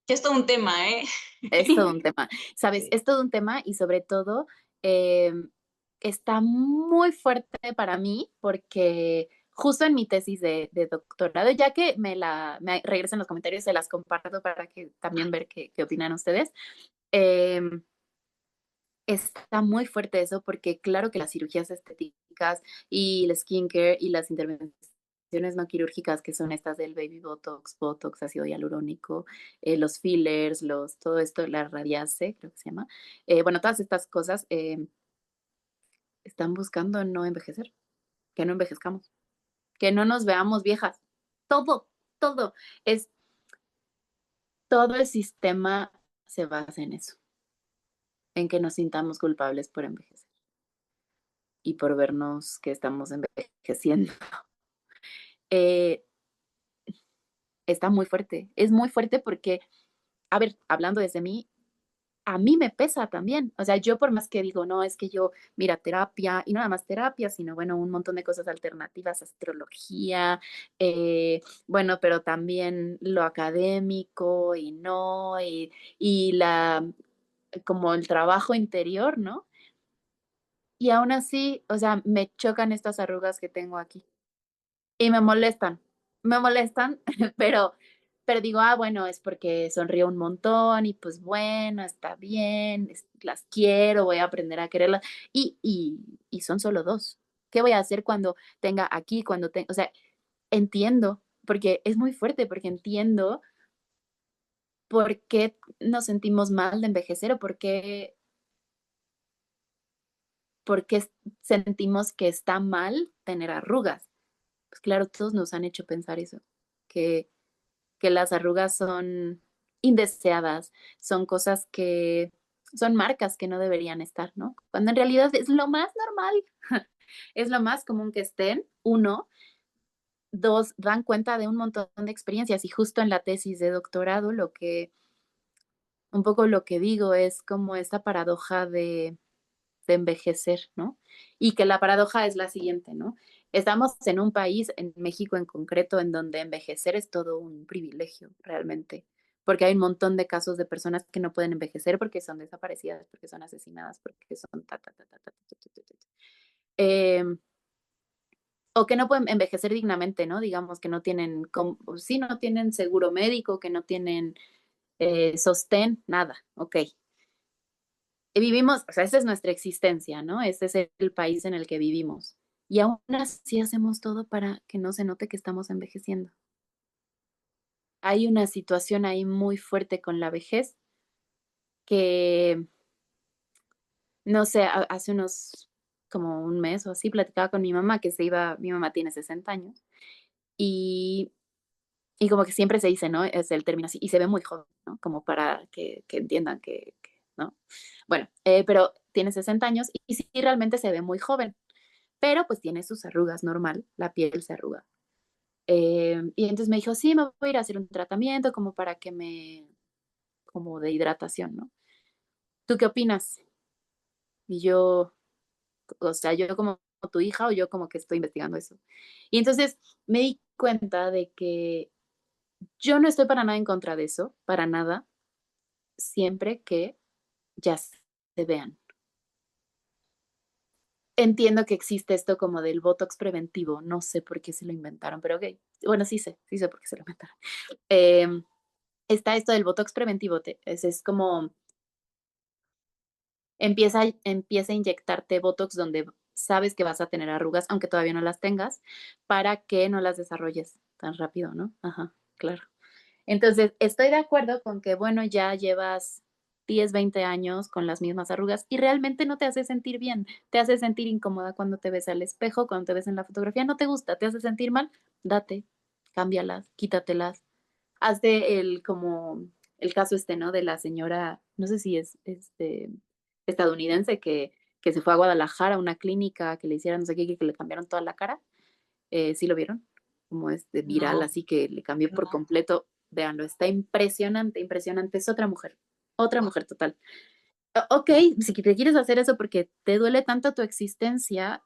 Que es todo un tema, ¿eh? es todo un tema. ¿Sabes? Sí. Es todo un tema y sobre todo está muy fuerte para mí porque justo en mi tesis de doctorado, ya que me regresen los comentarios, se las comparto para que también ver qué opinan ustedes. em, Está muy fuerte eso porque claro que las cirugías estéticas y el skincare y las intervenciones no quirúrgicas que son estas del baby botox, botox, ácido hialurónico, los fillers, todo esto, la radiase, creo que se llama. Bueno, todas estas cosas están buscando no envejecer, que no envejezcamos, que no nos veamos viejas. Todo, todo. Es, todo el sistema se basa en eso, en que nos sintamos culpables por envejecer y por vernos que estamos envejeciendo. Eh, Está es muy fuerte porque, a ver, hablando desde mí, a mí me pesa también. O sea, yo por más que digo, no, es que yo, mira, terapia, y no nada más terapia, sino bueno, un montón de cosas alternativas, astrología, bueno, pero también lo académico y no, y como el trabajo interior, ¿no? Y aún así, o sea, me chocan estas arrugas que tengo aquí. Y me molestan, pero, pero digo, ah, bueno, es porque sonrío un montón y pues bueno, está bien, las quiero, voy a aprender a quererlas. Y son solo dos. ¿Qué voy a hacer cuando tenga aquí, cuando tenga, o sea, entiendo, porque es muy fuerte, porque entiendo por qué nos sentimos mal de envejecer o por qué sentimos que está mal tener arrugas. Pues claro, todos nos han hecho pensar eso, que que las arrugas son indeseadas, son cosas que son marcas que no deberían estar, ¿no? Cuando en realidad es lo más normal, es lo más común que estén. Uno, dos, dan cuenta de un montón de experiencias y justo en la tesis de doctorado un poco lo que digo es como esta paradoja de envejecer, ¿no? Y que la paradoja es la siguiente, ¿no? Estamos en un país, en México en concreto, en donde envejecer es todo un privilegio, realmente, porque hay un montón de casos de personas que no pueden envejecer porque son desaparecidas, porque son asesinadas, porque son Eh, o que no pueden envejecer dignamente, ¿no? Digamos que no tienen, sí, no tienen seguro médico, que no tienen sostén, nada, ok. Vivimos, o sea, esa es nuestra existencia, ¿no? Este es el país en el que vivimos. Y aún así hacemos todo para que no se note que estamos envejeciendo. Hay una situación ahí muy fuerte con la vejez que, no sé, hace unos, como un mes o así, platicaba con mi mamá que mi mamá tiene 60 años y, y como que siempre se dice, ¿no? Es el término así, y se ve muy joven, ¿no? Como para que entiendan ¿no? Bueno, pero tiene 60 años y sí realmente se ve muy joven. Pero pues tiene sus arrugas normal, la piel se arruga. Y entonces me dijo, sí, me voy a ir a hacer un tratamiento como para como de hidratación, ¿no? ¿Tú qué opinas? Y yo, o sea, yo como tu hija o yo como que estoy investigando eso. Y entonces me di cuenta de que yo no estoy para nada en contra de eso, para nada, siempre que ya se vean. Entiendo que existe esto como del botox preventivo, no sé por qué se lo inventaron, pero okey. Bueno, sí sé por qué se lo inventaron. Em, Está esto del botox preventivo, es como empieza a inyectarte botox donde sabes que vas a tener arrugas, aunque todavía no las tengas, para que no las desarrolles tan rápido, ¿no? Ajá, claro. Entonces, estoy de acuerdo con que, bueno, ya llevas 10, 20 años con las mismas arrugas y realmente no te hace sentir bien, te hace sentir incómoda cuando te ves al espejo, cuando te ves en la fotografía, no te gusta, te hace sentir mal, date, cámbialas, quítatelas. Hazte como el caso ¿no? De la señora, no sé si es estadounidense que se fue a Guadalajara a una clínica que le hicieran no sé qué, que le cambiaron toda la cara. ¿Sí lo vieron? Como viral, No, así que le cambió por no. completo. Véanlo, está impresionante, impresionante. Es otra Guau. mujer total. Ok, si te quieres hacer eso porque te duele tanto tu existencia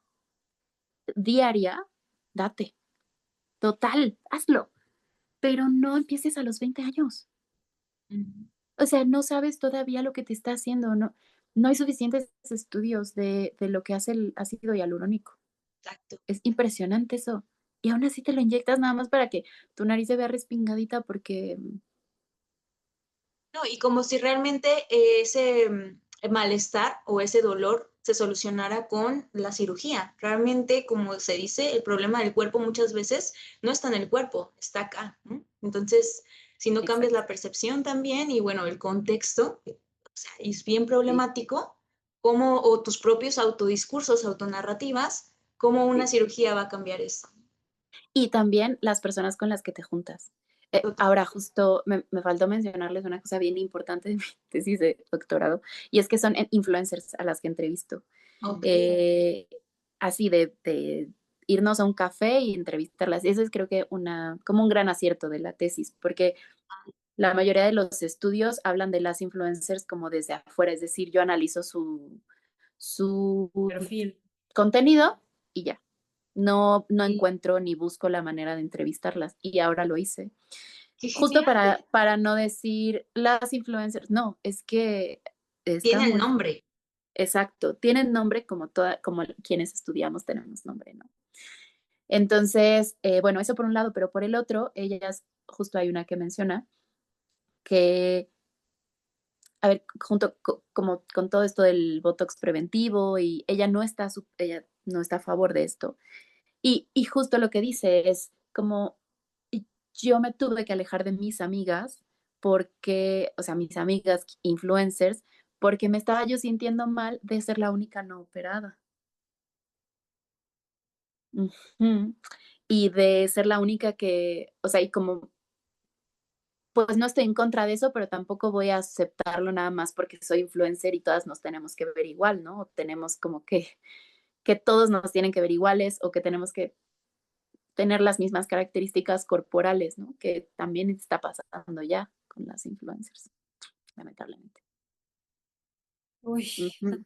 diaria, date. Total, hazlo. Pero no empieces a los 20 años. Ujú. O sea, no sabes todavía lo que te está haciendo, no hay suficientes estudios de lo que hace el ácido hialurónico. Exacto. Es impresionante eso. Y aún así te lo inyectas nada más para que tu nariz se vea respingadita porque No, y como si realmente ese malestar o ese dolor se solucionara con la cirugía. Realmente, como se dice, el problema del cuerpo muchas veces no está en el cuerpo, está acá, ¿no? Entonces, si no cambias exacto, la percepción también y bueno, el contexto, o sea, es bien sí, problemático cómo, o tus propios autodiscursos, autonarrativas, cómo una sí. cirugía va a cambiar eso. Y también las personas con las que te juntas. Total. Ahora justo me faltó mencionarles una cosa bien importante de mi tesis de doctorado, y es que son influencers a las que entrevisto. Ok. Eh, Así de irnos a un café y entrevistarlas. Eso es creo que como un gran acierto de la tesis, porque la mayoría de los estudios hablan de las influencers como desde afuera, es decir, yo analizo su Perfil. contenido y ya. No Sí, encuentro ni busco la manera de entrevistarlas y ahora lo hice. qué Justo genial. para no decir las influencers, no, es que está Tiene el muy nombre. exacto, tienen nombre como quienes estudiamos tenemos nombre, ¿no? Entonces, bueno, eso por un lado, pero por el otro, ellas, justo hay una que menciona que, a ver, junto como con todo esto del botox preventivo y ella no está a favor de esto. Y justo lo que dice es como, yo me tuve que alejar de mis amigas porque, o sea, mis amigas influencers, porque me estaba yo sintiendo mal de ser la única no operada. Ujú. Y de ser la única que, o sea, y como, pues no estoy en contra de eso, pero tampoco voy a aceptarlo nada más porque soy influencer y todas nos tenemos que ver igual, ¿no? O tenemos como que todos nos tienen que ver iguales o que tenemos que tener las mismas características corporales, ¿no? Que también está pasando ya con las influencers, lamentablemente. Uy, Ujú,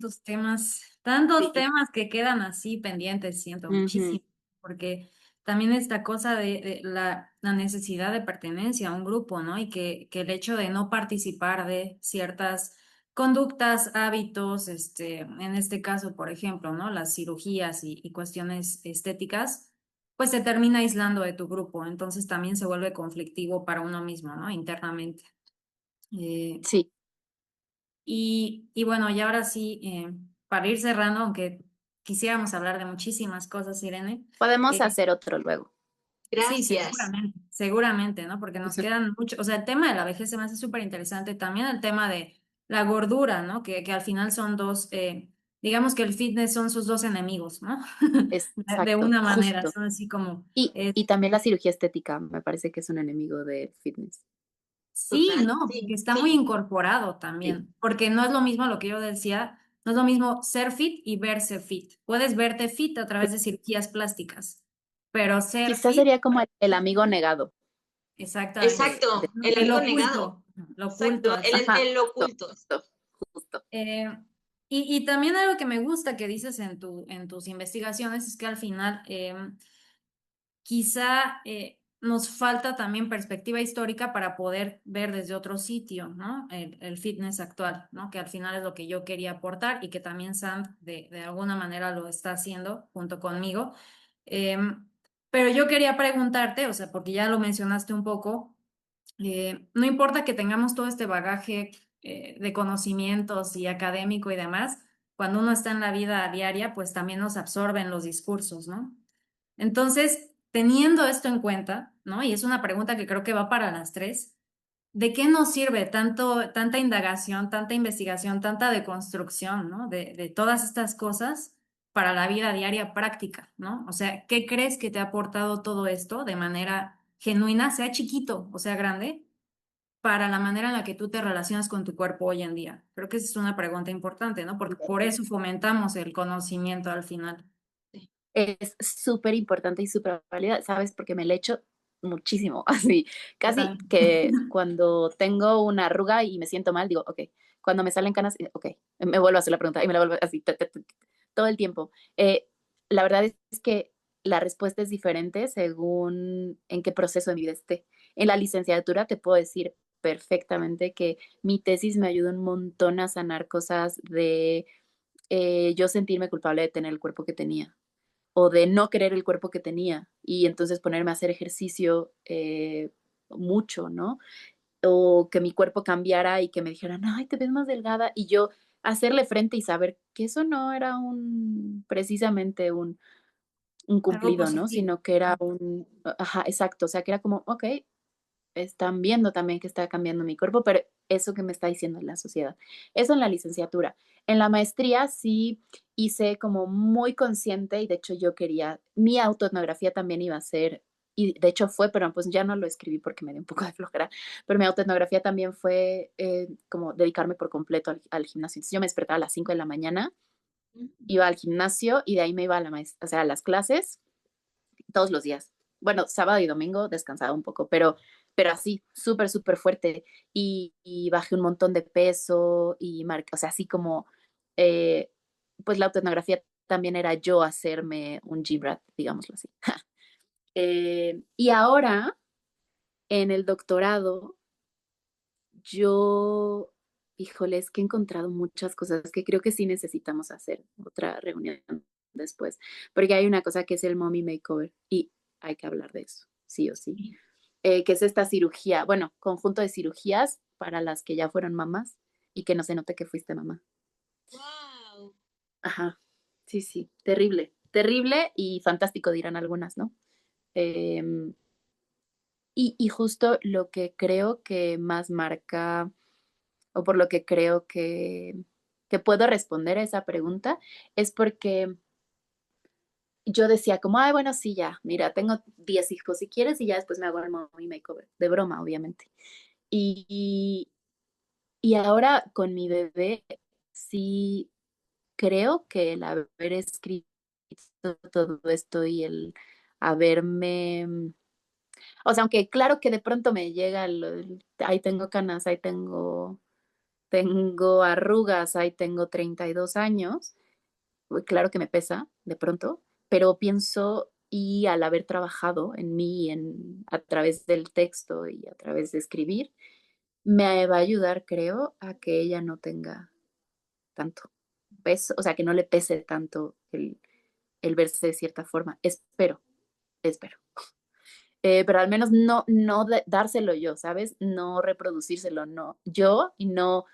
tantos sí, temas que quedan así pendientes, siento ujú, muchísimo, porque también esta cosa de la necesidad de pertenencia a un grupo, ¿no? Y que el hecho de no participar de ciertas conductas, hábitos, en este caso, por ejemplo, ¿no? Las cirugías y cuestiones estéticas, pues te termina aislando de tu grupo, entonces también se vuelve conflictivo para uno mismo, ¿no? Internamente. Eh, sí. y bueno, y ahora sí, para ir cerrando, aunque quisiéramos hablar de muchísimas cosas, Irene, Podemos eh, hacer otro luego. sí, Gracias. seguramente, ¿no? Porque nos quedan mucho, o sea, el tema de la vejez se me hace súper interesante, también el tema de la gordura, ¿no? Que al final son dos, digamos que el fitness son sus dos enemigos, ¿no? De Exacto, una manera, justo. son así como, Y también la cirugía estética me parece que es un enemigo del fitness. sí, Total. no, Sí, que está muy sí. incorporado Sí, también, porque no es lo mismo lo que yo decía, no es lo mismo ser fit y verse fit. Puedes verte fit a través de cirugías plásticas, pero ser quizás fit, sería como el amigo negado exactamente, de Exacto, el el amigo negado. oculto, lo Exacto, oculto, así. ajá, el justo, oculto. justo, justo. Y también algo que me gusta que dices en tus investigaciones es que al final quizá nos falta también perspectiva histórica para poder ver desde otro sitio, ¿no? El fitness actual, ¿no? Que al final es lo que yo quería aportar y que también Sam de alguna manera lo está haciendo junto conmigo. Em, pero yo quería preguntarte, o sea, porque ya lo mencionaste un poco, no importa que tengamos todo este bagaje de conocimientos y académico y demás, cuando uno está en la vida diaria, pues también nos absorben los discursos, ¿no? Entonces, teniendo esto en cuenta, ¿no? Y es una pregunta que creo que va para las tres, ¿de qué nos sirve tanta indagación, tanta investigación, tanta deconstrucción, ¿no? De todas estas cosas para la vida diaria práctica, ¿no? O sea, ¿qué crees que te ha aportado todo esto de manera genuina, sea chiquito o sea grande, para la manera en la que tú te relacionas con tu cuerpo hoy en día? Creo que esa es una pregunta importante, ¿no? Porque por eso fomentamos el conocimiento al final. Sí. Es súper importante y súper válida, ¿sabes? Porque me le echo muchísimo, así, Yo casi también. que cuando tengo una arruga y me siento mal, digo, ok, cuando me salen canas, ok, me vuelvo a hacer la pregunta y me la vuelvo así, todo el tiempo. La verdad es que la respuesta es diferente según en qué proceso de mi vida esté. En la licenciatura te puedo decir perfectamente que mi tesis me ayudó un montón a sanar cosas de yo sentirme culpable de tener el cuerpo que tenía o de no querer el cuerpo que tenía y entonces ponerme a hacer ejercicio mucho, ¿no? O que mi cuerpo cambiara y que me dijeran, ay, te ves más delgada y yo hacerle frente y saber que eso no era precisamente un Algo cumplido, ¿no? positivo. Sino que era ajá, exacto, o sea, que era como, ok, están viendo también que está cambiando mi cuerpo, pero eso que me está diciendo la sociedad. Eso en la licenciatura. En la maestría sí hice como muy consciente y de hecho yo quería, mi autoetnografía también iba a ser, y de hecho fue, pero pues ya no lo escribí porque me dio un poco de flojera, pero mi autoetnografía también fue como dedicarme por completo al gimnasio. Entonces yo me despertaba a las 5 de la mañana, iba al gimnasio y de ahí me iba a o sea, a las clases todos los días. Bueno, sábado y domingo descansaba un poco, pero así, súper, súper fuerte. Y bajé un montón de peso y o sea, así como, eh, pues la autoetnografía también era yo hacerme un gym rat, digámoslo así. Y ahora, en el doctorado, yo, híjole, es que he encontrado muchas cosas que creo que sí necesitamos hacer otra reunión después, porque hay una cosa que es el mommy makeover y hay que hablar de eso, sí o sí, que es esta cirugía, bueno, conjunto de cirugías para las que ya fueron mamás y que no se note que fuiste mamá. Wow. Ajá, sí, sí, terrible, terrible y fantástico dirán algunas, ¿no? Em, y justo lo que creo que más marca o por lo que creo que puedo responder a esa pregunta es porque yo decía como, ay, bueno, sí, ya, mira, tengo 10 hijos si quieres y ya después me hago el mommy makeover, de broma, obviamente. Y, y ahora con mi bebé, sí creo que el haber escrito todo esto y el haberme, o sea, aunque claro que de pronto me llega ahí tengo canas, ahí tengo arrugas, ahí tengo 32 años, claro que me pesa de pronto, pero pienso y al haber trabajado en mí a través del texto y a través de escribir, me va a ayudar, creo, a que ella no tenga tanto peso, o sea, que no le pese tanto el verse de cierta forma. Espero, espero. Pero al menos no dárselo yo, ¿sabes? No reproducírselo, no yo y no,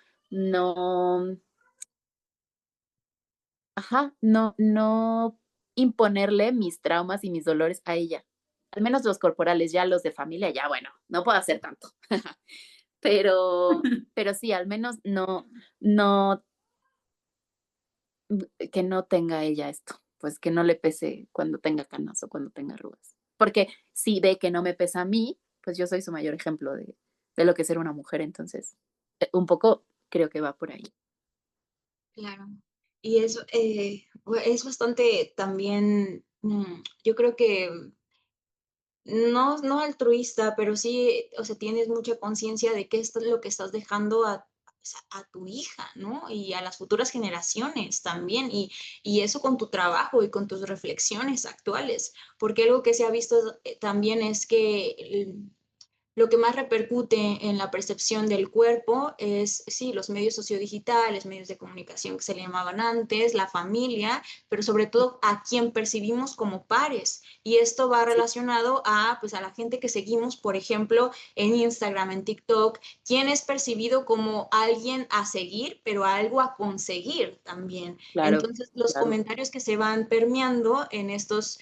ajá, no imponerle mis traumas y mis dolores a ella. Al menos los corporales, ya los de familia, ya bueno, no puedo hacer tanto. Pero sí, al menos no, que no tenga ella esto, pues que no le pese cuando tenga canas o cuando tenga arrugas. Porque si ve que no me pesa a mí, pues yo soy su mayor ejemplo de lo que es ser una mujer, entonces un poco creo que va por ahí. Claro. Y eso es bastante también, yo creo que no altruista, pero sí, o sea, tienes mucha conciencia de qué es lo que estás dejando a tu hija, ¿no? Y a las futuras generaciones también, y eso con tu trabajo y con tus reflexiones actuales, porque algo que se ha visto también es que lo que más repercute en la percepción del cuerpo es, sí, los medios sociodigitales, medios de comunicación que se le llamaban antes, la familia, pero sobre todo a quien percibimos como pares. Y esto va Sí, relacionado a, pues, a la gente que seguimos, por ejemplo, en Instagram, en TikTok, quien es percibido como alguien a seguir, pero algo a conseguir también. claro, Entonces, los claro. comentarios que se van permeando en estos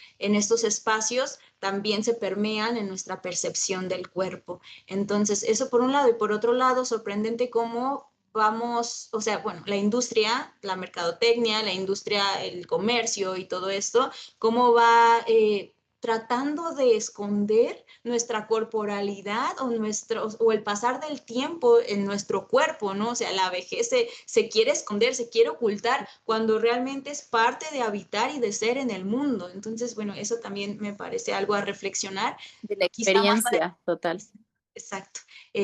espacios también se permean en nuestra percepción del cuerpo. Entonces, eso por un lado, y por otro lado, sorprendente cómo vamos, o sea, bueno, la industria, la mercadotecnia, la industria, el comercio y todo esto, cómo va tratando de esconder nuestra corporalidad o el pasar del tiempo en nuestro cuerpo, ¿no? O sea, la vejez se quiere esconder, se quiere ocultar, cuando realmente es parte de habitar y de ser en el mundo. Entonces, bueno, eso también me parece algo a reflexionar, De la quizá más experiencia total. adelante. Exacto.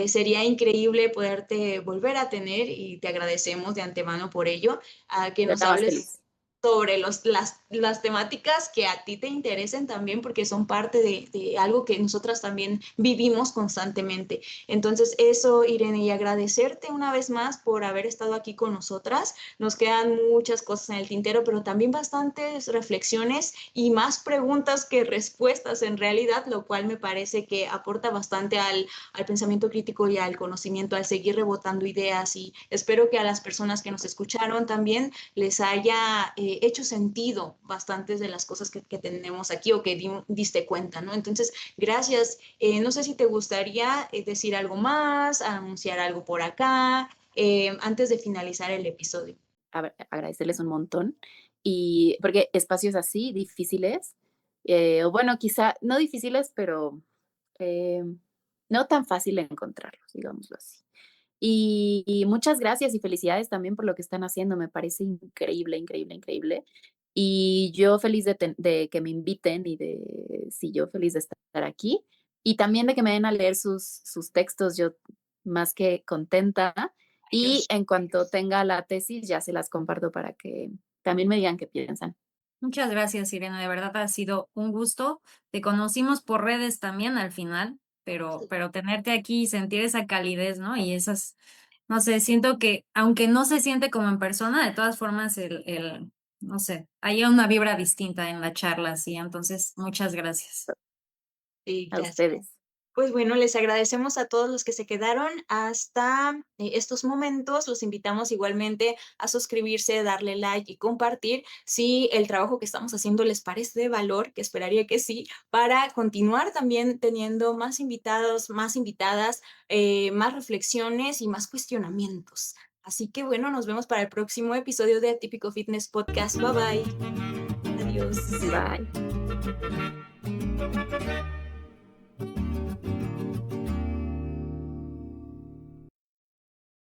Sería increíble poderte volver a tener y te agradecemos de antemano por ello, a que nos Será más hables feliz. sobre las temáticas que a ti te interesen también, porque son parte de algo que nosotras también vivimos constantemente. Entonces, eso, Irene, y agradecerte una vez más por haber estado aquí con nosotras. Nos quedan muchas cosas en el tintero, pero también bastantes reflexiones y más preguntas que respuestas en realidad, lo cual me parece que aporta bastante al pensamiento crítico y al conocimiento, al seguir rebotando ideas, y espero que a las personas que nos escucharon también les haya hecho sentido bastantes de las cosas que tenemos aquí o que diste cuenta, ¿no? Entonces, gracias. No sé si te gustaría decir algo más, anunciar algo por acá, antes de finalizar el episodio. Agradecerles un montón. Y porque espacios así difíciles, o bueno, quizá no difíciles, pero eh, no tan fácil encontrarlos, digámoslo así. Y muchas gracias y felicidades también por lo que están haciendo, me parece increíble, increíble, increíble. Y yo feliz de que me inviten y de, sí, yo feliz de estar aquí. Y también de que me den a leer sus textos, yo más que contenta. Y Maravilloso. en cuanto tenga la tesis, ya se las comparto para que también me digan qué piensan. Muchas gracias, Irene. De verdad ha sido un gusto. Te conocimos por redes también al final, pero tenerte aquí y sentir esa calidez, ¿no? Y esas, no sé, siento que aunque no se siente como en persona, de todas formas no sé, hay una vibra distinta en la charla, sí. Entonces, muchas gracias. Sí, A gracias. ustedes. Pues bueno, les agradecemos a todos los que se quedaron hasta estos momentos. Los invitamos igualmente a suscribirse, darle like y compartir si el trabajo que estamos haciendo les parece de valor, que esperaría que sí, para continuar también teniendo más invitados, más invitadas, más reflexiones y más cuestionamientos. Así que bueno, nos vemos para el próximo episodio de Atípico Fitness Podcast. Bye bye. Adiós. Bye.